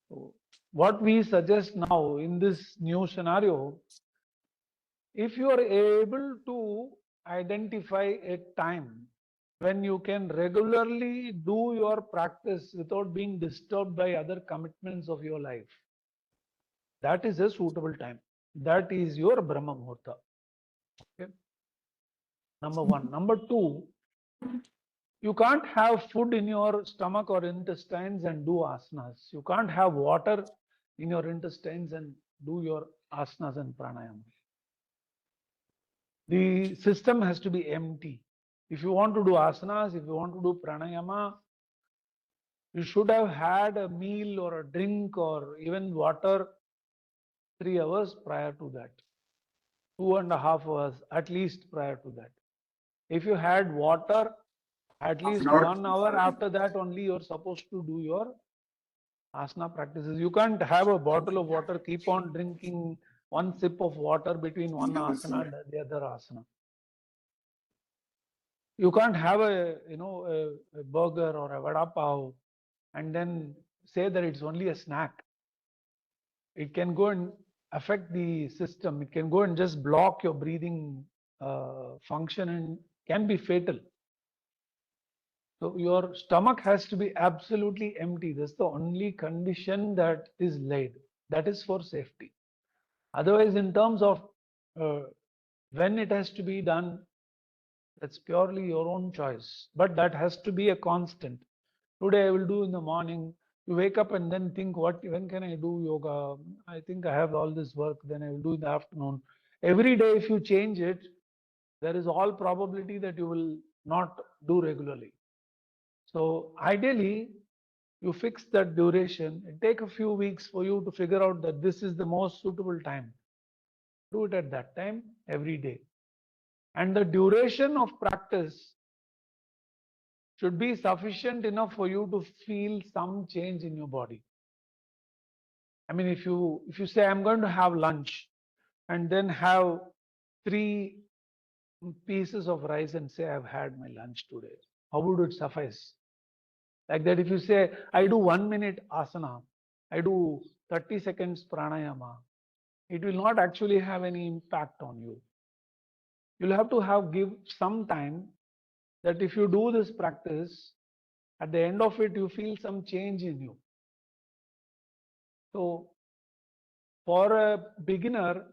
So what we suggest now in this new scenario, if you are able to identify a time when you can regularly do your practice without being disturbed by other commitments of your life, that is a suitable time. That is your Brahma Muhurta. Okay? Number one. Number two, you can't have food in your stomach or intestines and do asanas. You can't have water in your intestines and do your asanas and pranayama. The system has to be empty. If you want to do asanas, if you want to do pranayama, you should have had a meal or a drink or even water 3 hours prior to that. 2.5 hours at least prior to that. If you had water, at least 1 hour after that only you're supposed to do your asana practices. You can't have a bottle of water, keep on drinking one sip of water between one asana and the other asana. You can't have a burger or a vada pav and then say that it's only a snack. It can go and affect the system. It can go and just block your breathing function and can be fatal. So your stomach has to be absolutely empty. That's the only condition that is laid. That is for safety. Otherwise, in terms of when it has to be done, that's purely your own choice. But that has to be a constant. Today I will do in the morning. You wake up and then think, when can I do yoga? I think I have all this work, then I will do in the afternoon. Every day, if you change it, there is all probability that you will not do regularly. So ideally, you fix that duration. It take a few weeks for you to figure out that this is the most suitable time. Do it at that time every day. And the duration of practice should be sufficient enough for you to feel some change in your body. I mean, if you say I'm going to have lunch and then have 3 pieces of rice and say I've had my lunch today, how would it suffice? Like that, if you say I do 1 minute asana, I do 30 seconds pranayama, it will not actually have any impact on you. You'll have to give some time that if you do this practice, at the end of it, you feel some change in you. So for a beginner,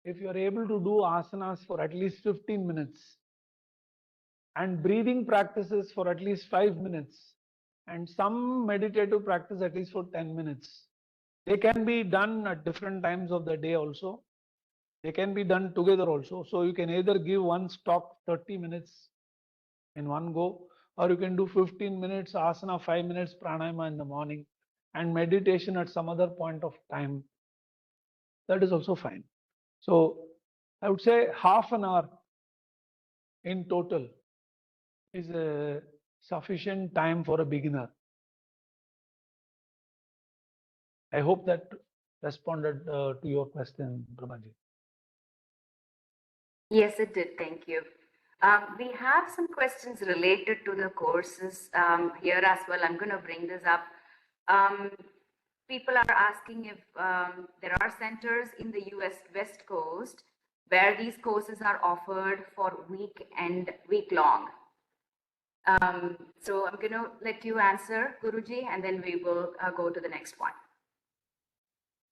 if you are able to do asanas for at least 15 minutes and breathing practices for at least 5 minutes and some meditative practice at least for 10 minutes, they can be done at different times of the day also. They can be done together also. So you can either give one stock 30 minutes in one go, or you can do 15 minutes asana, 5 minutes pranayama in the morning and meditation at some other point of time. That is also fine. So I would say half an hour in total is a sufficient time for a beginner. I hope that responded to your question, Prabhaji. Yes, it did. Thank you. We have some questions related to the courses here as well. I'm going to bring this up. People are asking if there are centers in the US West Coast where these courses are offered for week long. So I'm going to let you answer, Guruji, and then we will go to the next one.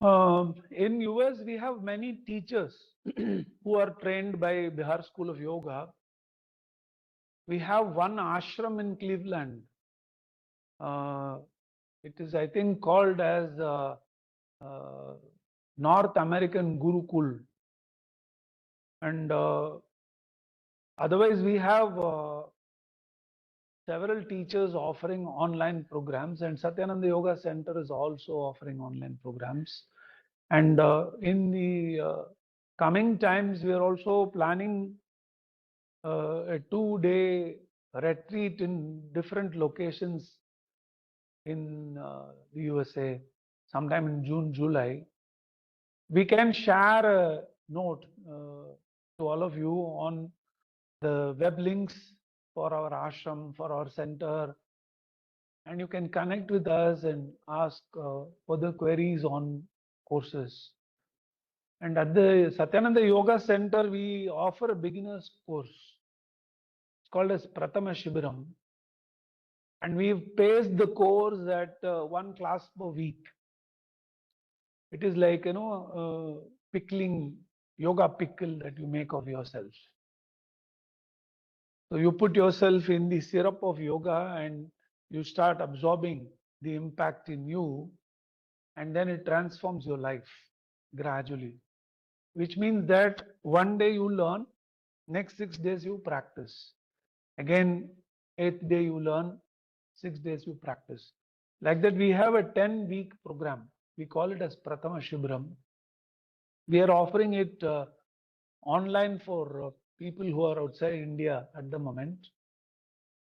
In US, we have many teachers who are trained by Bihar School of Yoga. We have one ashram in Cleveland. It is, I think, called as North American Gurukul. And otherwise, we have several teachers offering online programs, and Satyananda Yoga Center is also offering online programs. And in the coming times, we are also planning a 2-day retreat in different locations in the USA, sometime in June, July. We can share a note to all of you on the web links for our ashram, for our center, and you can connect with us and ask further queries on courses. And at the Satyananda Yoga Center, we offer a beginner's course. It's called as Prathama Shibiram. And we've paced the course at one class per week. It is like, pickling, yoga pickle that you make of yourself. So you put yourself in the syrup of yoga and you start absorbing the impact in you, and then it transforms your life gradually. Which means that one day you learn, next 6 days you practice. Again, 8th day you learn, 6 days you practice. Like that, we have a 10-week program. We call it as Prathama Shibiram. We are offering it online for people who are outside India at the moment.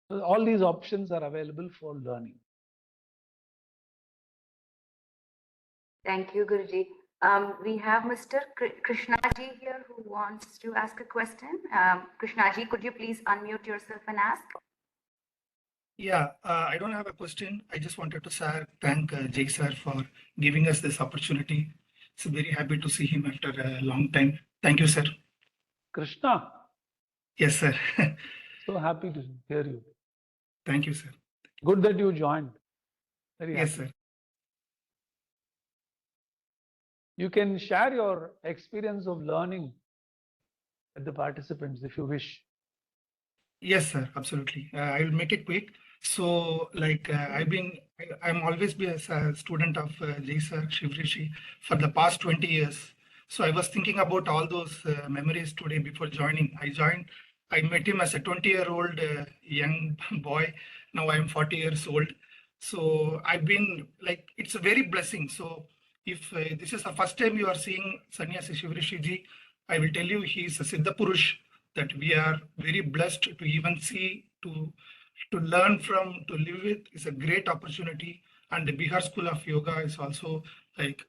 So all these options are available for learning. Thank you, Guruji. We have Mr. Krishnaji here who wants to ask a question. Krishnaji, could you please unmute yourself and ask? Yeah, I don't have a question. I just wanted to thank Jay sir for giving us this opportunity. So very happy to see him after a long time. Thank you, sir. Krishna, Yes, sir. so happy to hear you. Thank you, sir. Good that you joined. Very Yes, happy. sir. You can share your experience of learning with the participants if you wish. Yes, sir. Absolutely. I will make it quick. So, like, I'm always been a student of Jay sir, Shivrishi for the past 20 years. So I was thinking about all those memories today before joining. I met him as a 20-year-old young boy. Now I'm 40 years old. So I've been like, it's a very blessing. So if this is the first time you are seeing Sannyasi Shivrishi ji, I will tell you he is a Siddha Purush that we are very blessed to even see, to learn from, to live with. Is a great opportunity. And the Bihar School of Yoga is also like,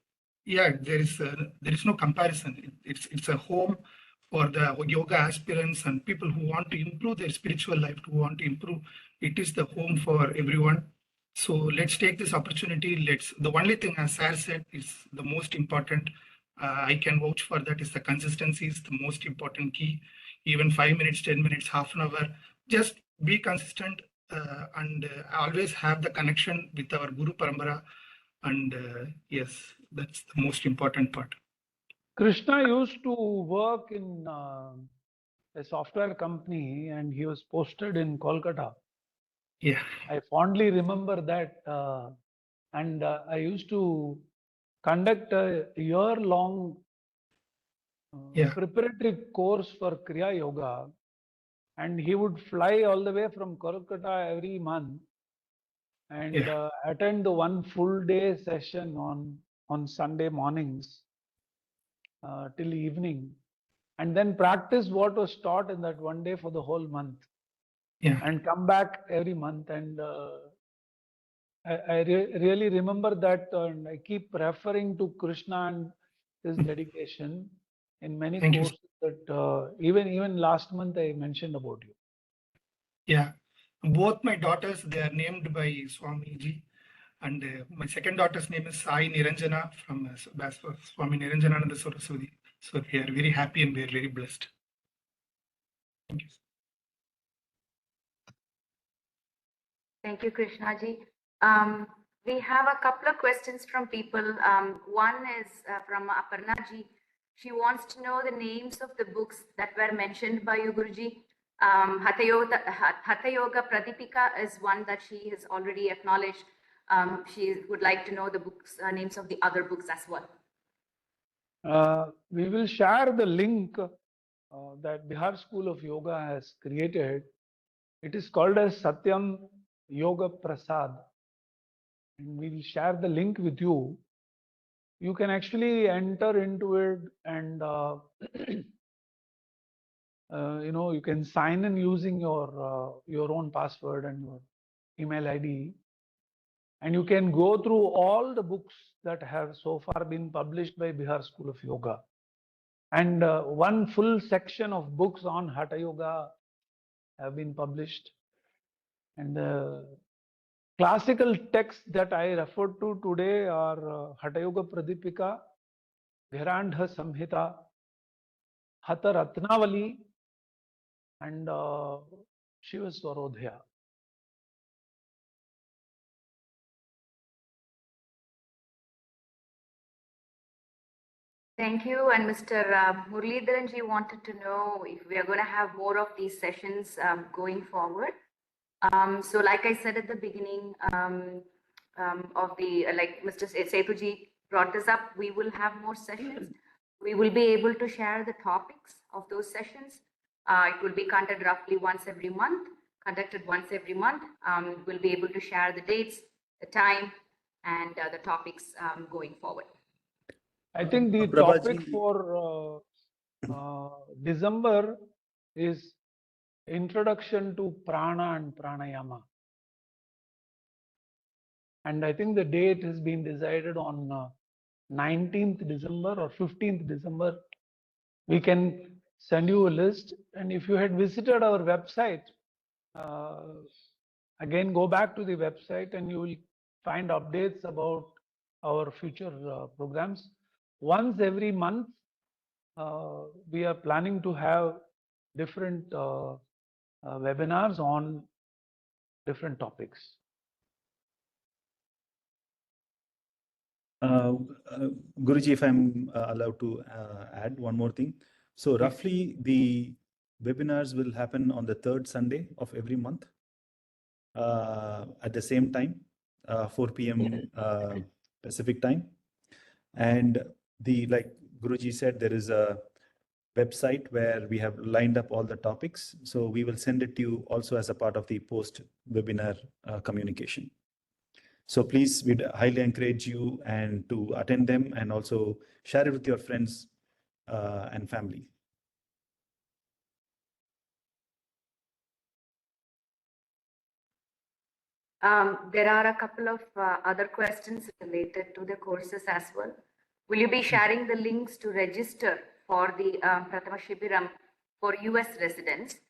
yeah, there is no comparison. It's a home for the yoga aspirants and people who want to improve their spiritual life, who want to improve. It is the home for everyone. So let's take this opportunity. The only thing, as Sir said, is the most important. I can vouch for that, is the consistency is the most important key. Even 5 minutes, 10 minutes, half an hour, just be consistent and always have the connection with our Guru Parampara. And yes, that's the most important part. Krishna used to work in a software company and he was posted in Kolkata. Yeah. I fondly remember that. And I used to conduct a year-long preparatory course for Kriya Yoga. And he would fly all the way from Kolkata every month and attend the one full day session on Sunday mornings till evening, and then practice what was taught in that one day for the whole month, and come back every month. And I really remember that, and I keep referring to Krishna and his dedication in many courses that even last month I mentioned about you. Yeah, both my daughters, they are named by Swamiji, and my second daughter's name is Sai Niranjana from Swami Niranjanananda Saraswati. So we are very happy and we are very blessed. Thank you. Thank you, Krishnaji. We have a couple of questions from people. One is from Aparna ji. She wants to know the names of the books that were mentioned by you, Guruji. Hatha Yoga Pradipika is one that she has already acknowledged. She would like to know the books, names of the other books as well. We will share the link that Bihar School of Yoga has created. It is called as Satyam Yoga Prasad. And we will share the link with you. You can actually enter into it and you can sign in using your own password and your email ID. And you can go through all the books that have so far been published by Bihar School of Yoga. And one full section of books on Hatha Yoga have been published. And the classical texts that I referred to today are Hatha Yoga Pradipika, Virandha Samhita, Hatha Ratnavali, and Shiva Swarodhya. Thank you. And Mr. Muralidharanji wanted to know if we are going to have more of these sessions going forward. So like I said at the beginning of the, like Mr. Sethuji brought this up, we will have more sessions. We will be able to share the topics of those sessions. It will be conducted roughly once every month. We'll be able to share the dates, the time, and the topics going forward. I think the topic for December is Introduction to Prana and Pranayama. And I think the date has been decided on 19th December or 15th December. We can send you a list. And if you had visited our website, again, go back to the website and you will find updates about our future programs. Once every month, we are planning to have different webinars on different topics. Guruji, if I'm allowed to add one more thing. So roughly the webinars will happen on the third Sunday of every month at the same time, 4 p.m. Pacific time. And like Guruji said, there is a website where we have lined up all the topics. So we will send it to you also as a part of the post-webinar communication. So please, we'd highly encourage you and to attend them and also share it with your friends and family. There are a couple of other questions related to the courses as well. Will you be sharing the links to register for the Prathama Shibiram for US residents?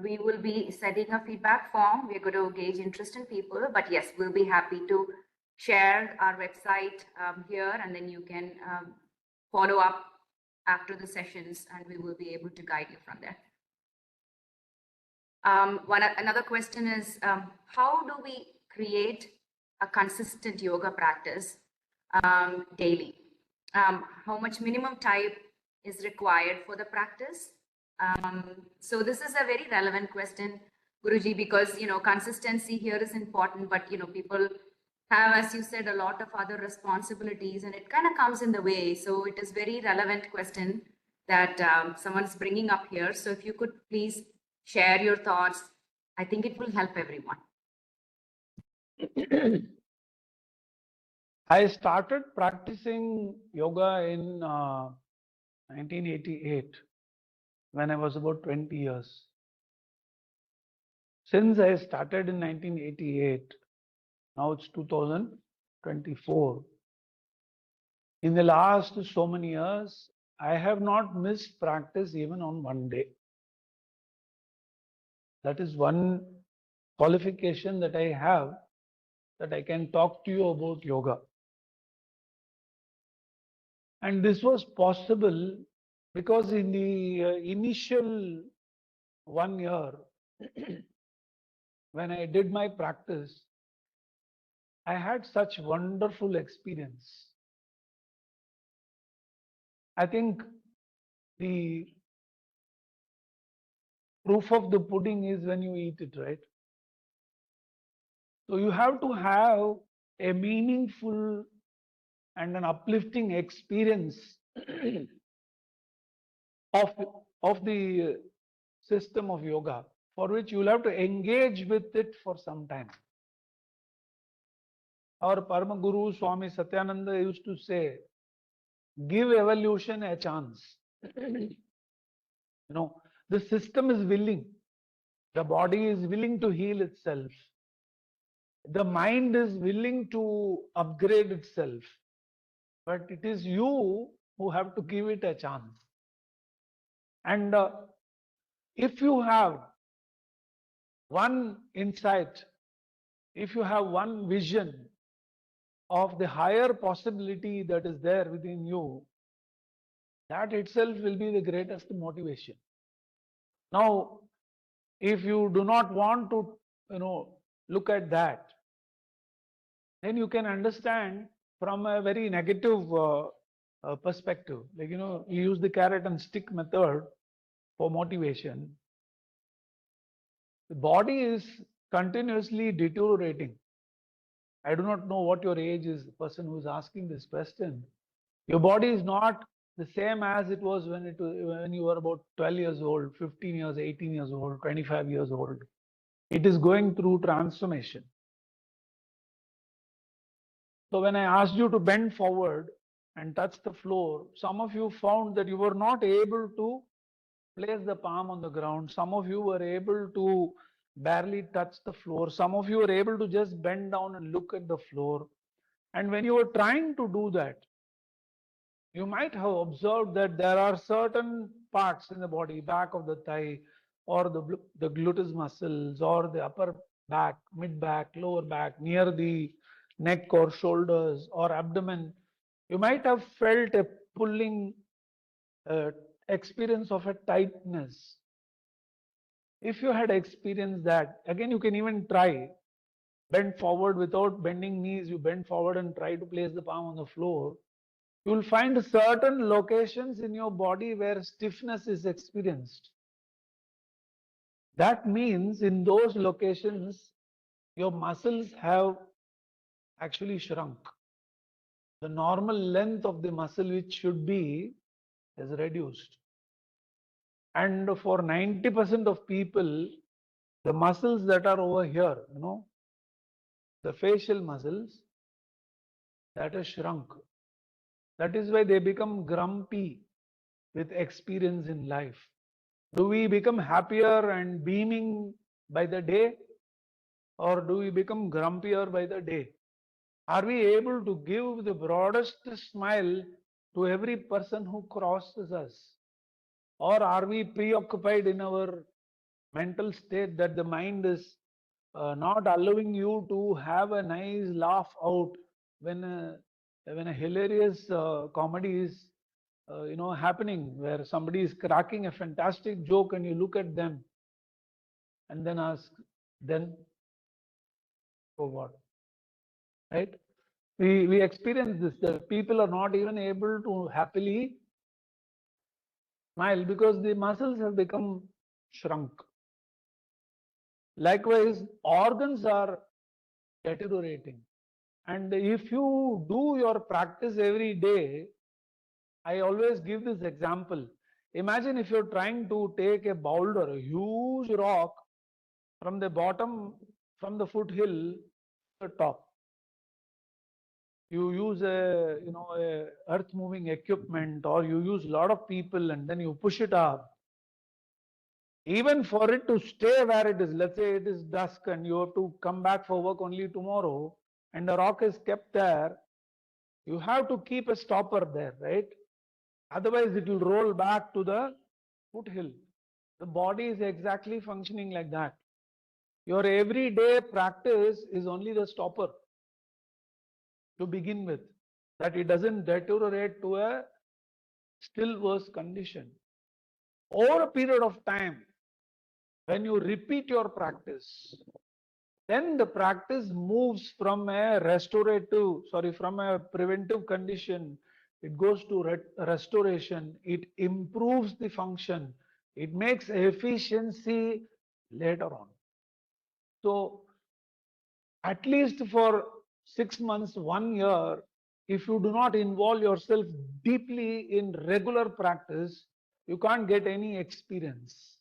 We will be sending a feedback form. We're going to gauge interest in people, but yes, we'll be happy to share our website here, and then you can follow up after the sessions, and we will be able to guide you from there. Another question is, how do we create a consistent yoga practice daily? How much minimum time is required for the practice? So this is a very relevant question, Guruji, because, consistency here is important, but, people have, as you said, a lot of other responsibilities, and it kind of comes in the way. So it is very relevant question that someone's bringing up here. So if you could please share your thoughts, I think it will help everyone. I started practicing yoga in 1988 when I was about 20 years. Since I started in 1988, now it's 2024. In the last so many years, I have not missed practice even on one day. That is one qualification that I have, that I can talk to you about yoga. And this was possible because in the initial 1 year, when I did my practice, I had such wonderful experience. I think the proof of the pudding is when you eat it, right? So you have to have a meaningful and an uplifting experience of, of the system of yoga, for which you will have to engage with it for some time. Our Parama Guru Swami Satyananda used to say, give evolution a chance. The system is willing. The body is willing to heal itself. The mind is willing to upgrade itself. But it is you who have to give it a chance. And if you have one insight, if you have one vision of the higher possibility that is there within you, that itself will be the greatest motivation. Now, if you do not want to, look at that, then you can understand from a very negative perspective. Like, you use the carrot and stick method for motivation. The body is continuously deteriorating. I do not know what your age is, the person who is asking this question. Your body is not the same as it was when you were about 12 years old, 15 years, 18 years old, 25 years old. It is going through transformation. So when I asked you to bend forward and touch the floor, some of you found that you were not able to place the palm on the ground. Some of you were able to barely touch the floor. Some of you were able to just bend down and look at the floor. And when you were trying to do that, you might have observed that there are certain parts in the body, back of the thigh, or the gluteus muscles, or the upper back, mid back, lower back, near the neck or shoulders or abdomen. You might have felt a pulling experience of a tightness. If you had experienced that, again, you can even try. Bend forward without bending knees. You bend forward and try to place the palm on the floor. You will find certain locations in your body where stiffness is experienced. That means in those locations, your muscles have actually shrunk. The normal length of the muscle, which should be, is reduced. And for 90% of people, the muscles that are over here, the facial muscles, that has shrunk. That is why they become grumpy with experience in life. Do we become happier and beaming by the day, or do we become grumpier by the day? Are we able to give the broadest smile to every person who crosses us? Or are we preoccupied in our mental state that the mind is not allowing you to have a nice laugh out when a hilarious comedy is happening, where somebody is cracking a fantastic joke and you look at them and then ask, then for what? Right? We experience this, that people are not even able to happily smile because the muscles have become shrunk. Likewise, organs are deteriorating. And if you do your practice every day, I always give this example. Imagine if you're trying to take a boulder, a huge rock, from the bottom, from the foothill to the top. You use a earth moving equipment, or you use a lot of people, and then you push it up. Even for it to stay where it is, let's say it is dusk and you have to come back for work only tomorrow, and the rock is kept there, you have to keep a stopper there, right? Otherwise it will roll back to the foothill. The body is exactly functioning like that. Your everyday practice is only the stopper to begin with, that it doesn't deteriorate to a still worse condition. Over a period of time, when you repeat your practice, then the practice moves from a from a preventive condition. It goes to restoration. It improves the function. It makes efficiency later on. So at least for 6 months, 1 year, if you do not involve yourself deeply in regular practice, you can't get any experience.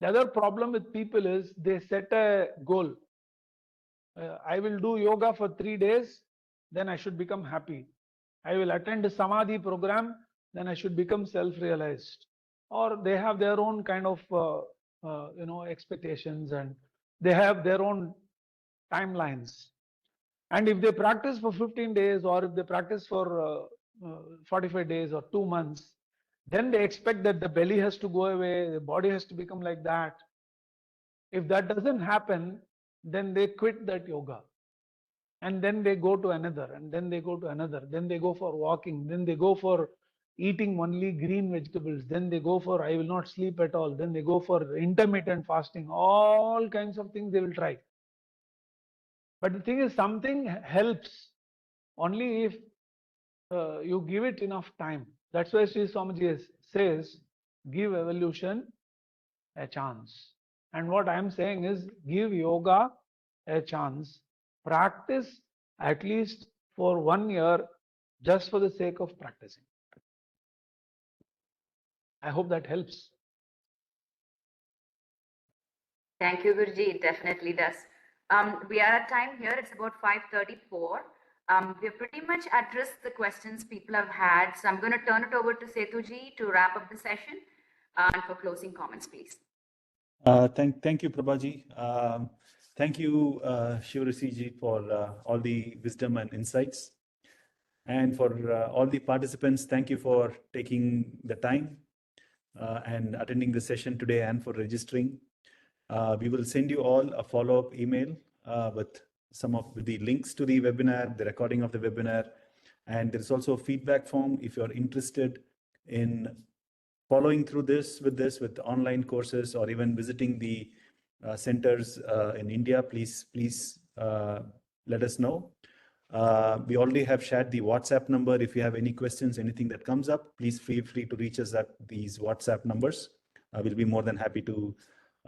The other problem with people is they set a goal. I will do yoga for 3 days, then I should become happy. I will attend a samadhi program, then I should become self-realized. Or they have their own kind of expectations, and they have their own timelines. And if they practice for 15 days, or if they practice for 45 days or 2 months, then they expect that the belly has to go away, the body has to become like that. If that doesn't happen, then they quit that yoga. And then they go to another, and then they go to another, then they go for walking, then they go for eating only green vegetables, then they go for I will not sleep at all, then they go for intermittent fasting, all kinds of things they will try. But the thing is, something helps only if you give it enough time. That's why Sri Swamiji says, give evolution a chance. And what I'm saying is, give yoga a chance. Practice at least for 1 year, just for the sake of practicing. I hope that helps. Thank you, Guruji. It definitely does. We are at time here. It's about 5:34. We've pretty much addressed the questions people have had. So I'm going to turn it over to Setuji to wrap up the session and for closing comments, please. Thank you, Prabhaji. Thank you, Shivrishiji, for all the wisdom and insights. And for all the participants, thank you for taking the time and attending the session today, and for registering. We will send you all a follow-up email with some of the links to the webinar, the recording of the webinar, and there's also a feedback form if you're interested in following through with online courses, or even visiting the centers in India. Please let us know. We already have shared the WhatsApp number. If you have any questions, anything that comes up, please feel free to reach us at these WhatsApp numbers. We'll be more than happy to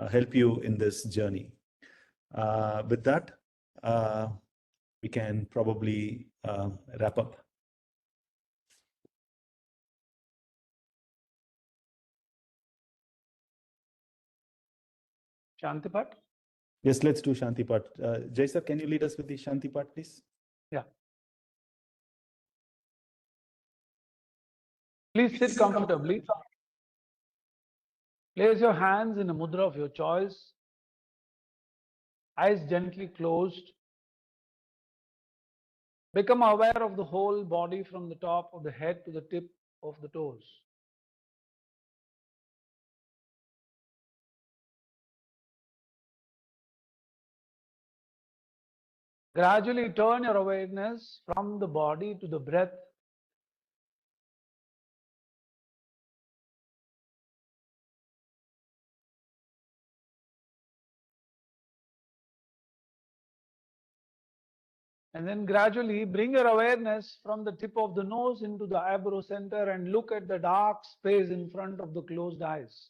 help you in this journey. With that, we can probably wrap up. Shanti Pat? Yes, let's do Shanti Pat. Jai sir, can you lead us with the Shanti Pat, please? Yeah. Please sit comfortably. Place your hands in a mudra of your choice. Eyes gently closed. Become aware of the whole body from the top of the head to the tip of the toes. Gradually turn your awareness from the body to the breath. And then gradually bring your awareness from the tip of the nose into the eyebrow center, and look at the dark space in front of the closed eyes.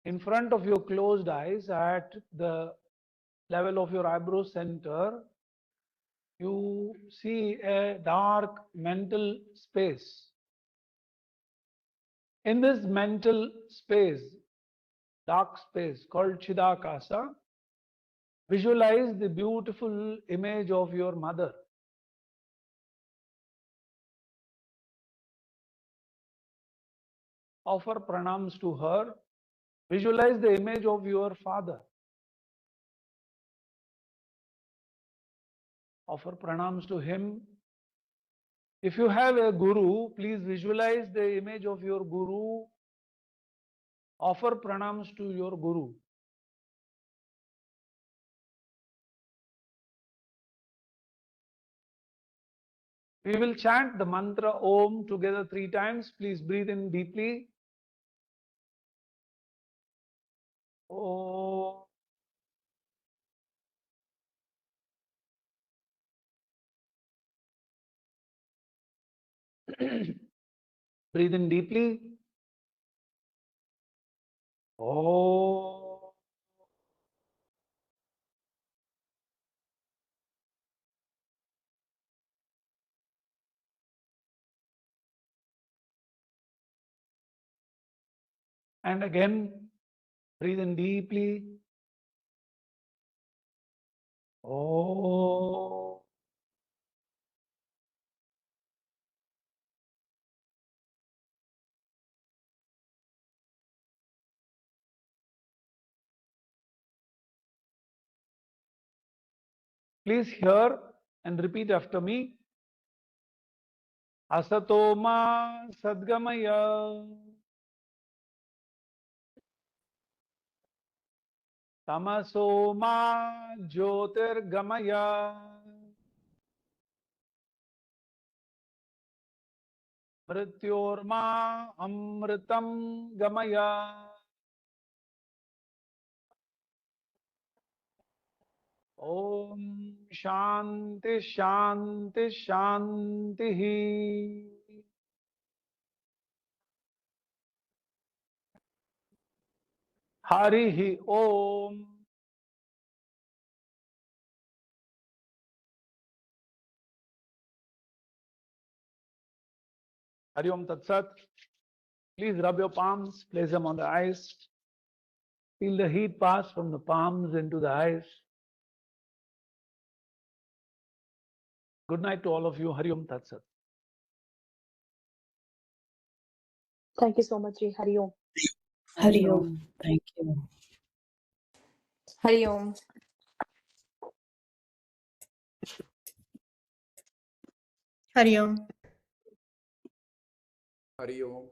In front of your closed eyes, at the level of your eyebrow center, you see a dark mental space. In this mental space, dark space called Chidakasa, visualize the beautiful image of your mother. Offer pranams to her. Visualize the image of your father. Offer pranams to him. If you have a guru, please visualize the image of your guru. Offer pranams to your guru. We will chant the mantra Om together 3 times. Please breathe in deeply. Oh. Breathe in deeply. Oh. And again, breathe in deeply. Oh. Please hear and repeat after me. Asato ma sadgamaya. Tamaso ma jyotirgamaya. Mrityorma amritam gamaya. Om Shanti Shanti Shanti. Harihi Om. Hari Om Tat Sat. Please rub your palms, place them on the eyes. Feel the heat pass from the palms into the eyes. Good night to all of you. Hari Om Tat Sat. Thank you so much, Ji. Hari Om. Hari Om. Thank you. Hari Om. Hari Om. Hari Om.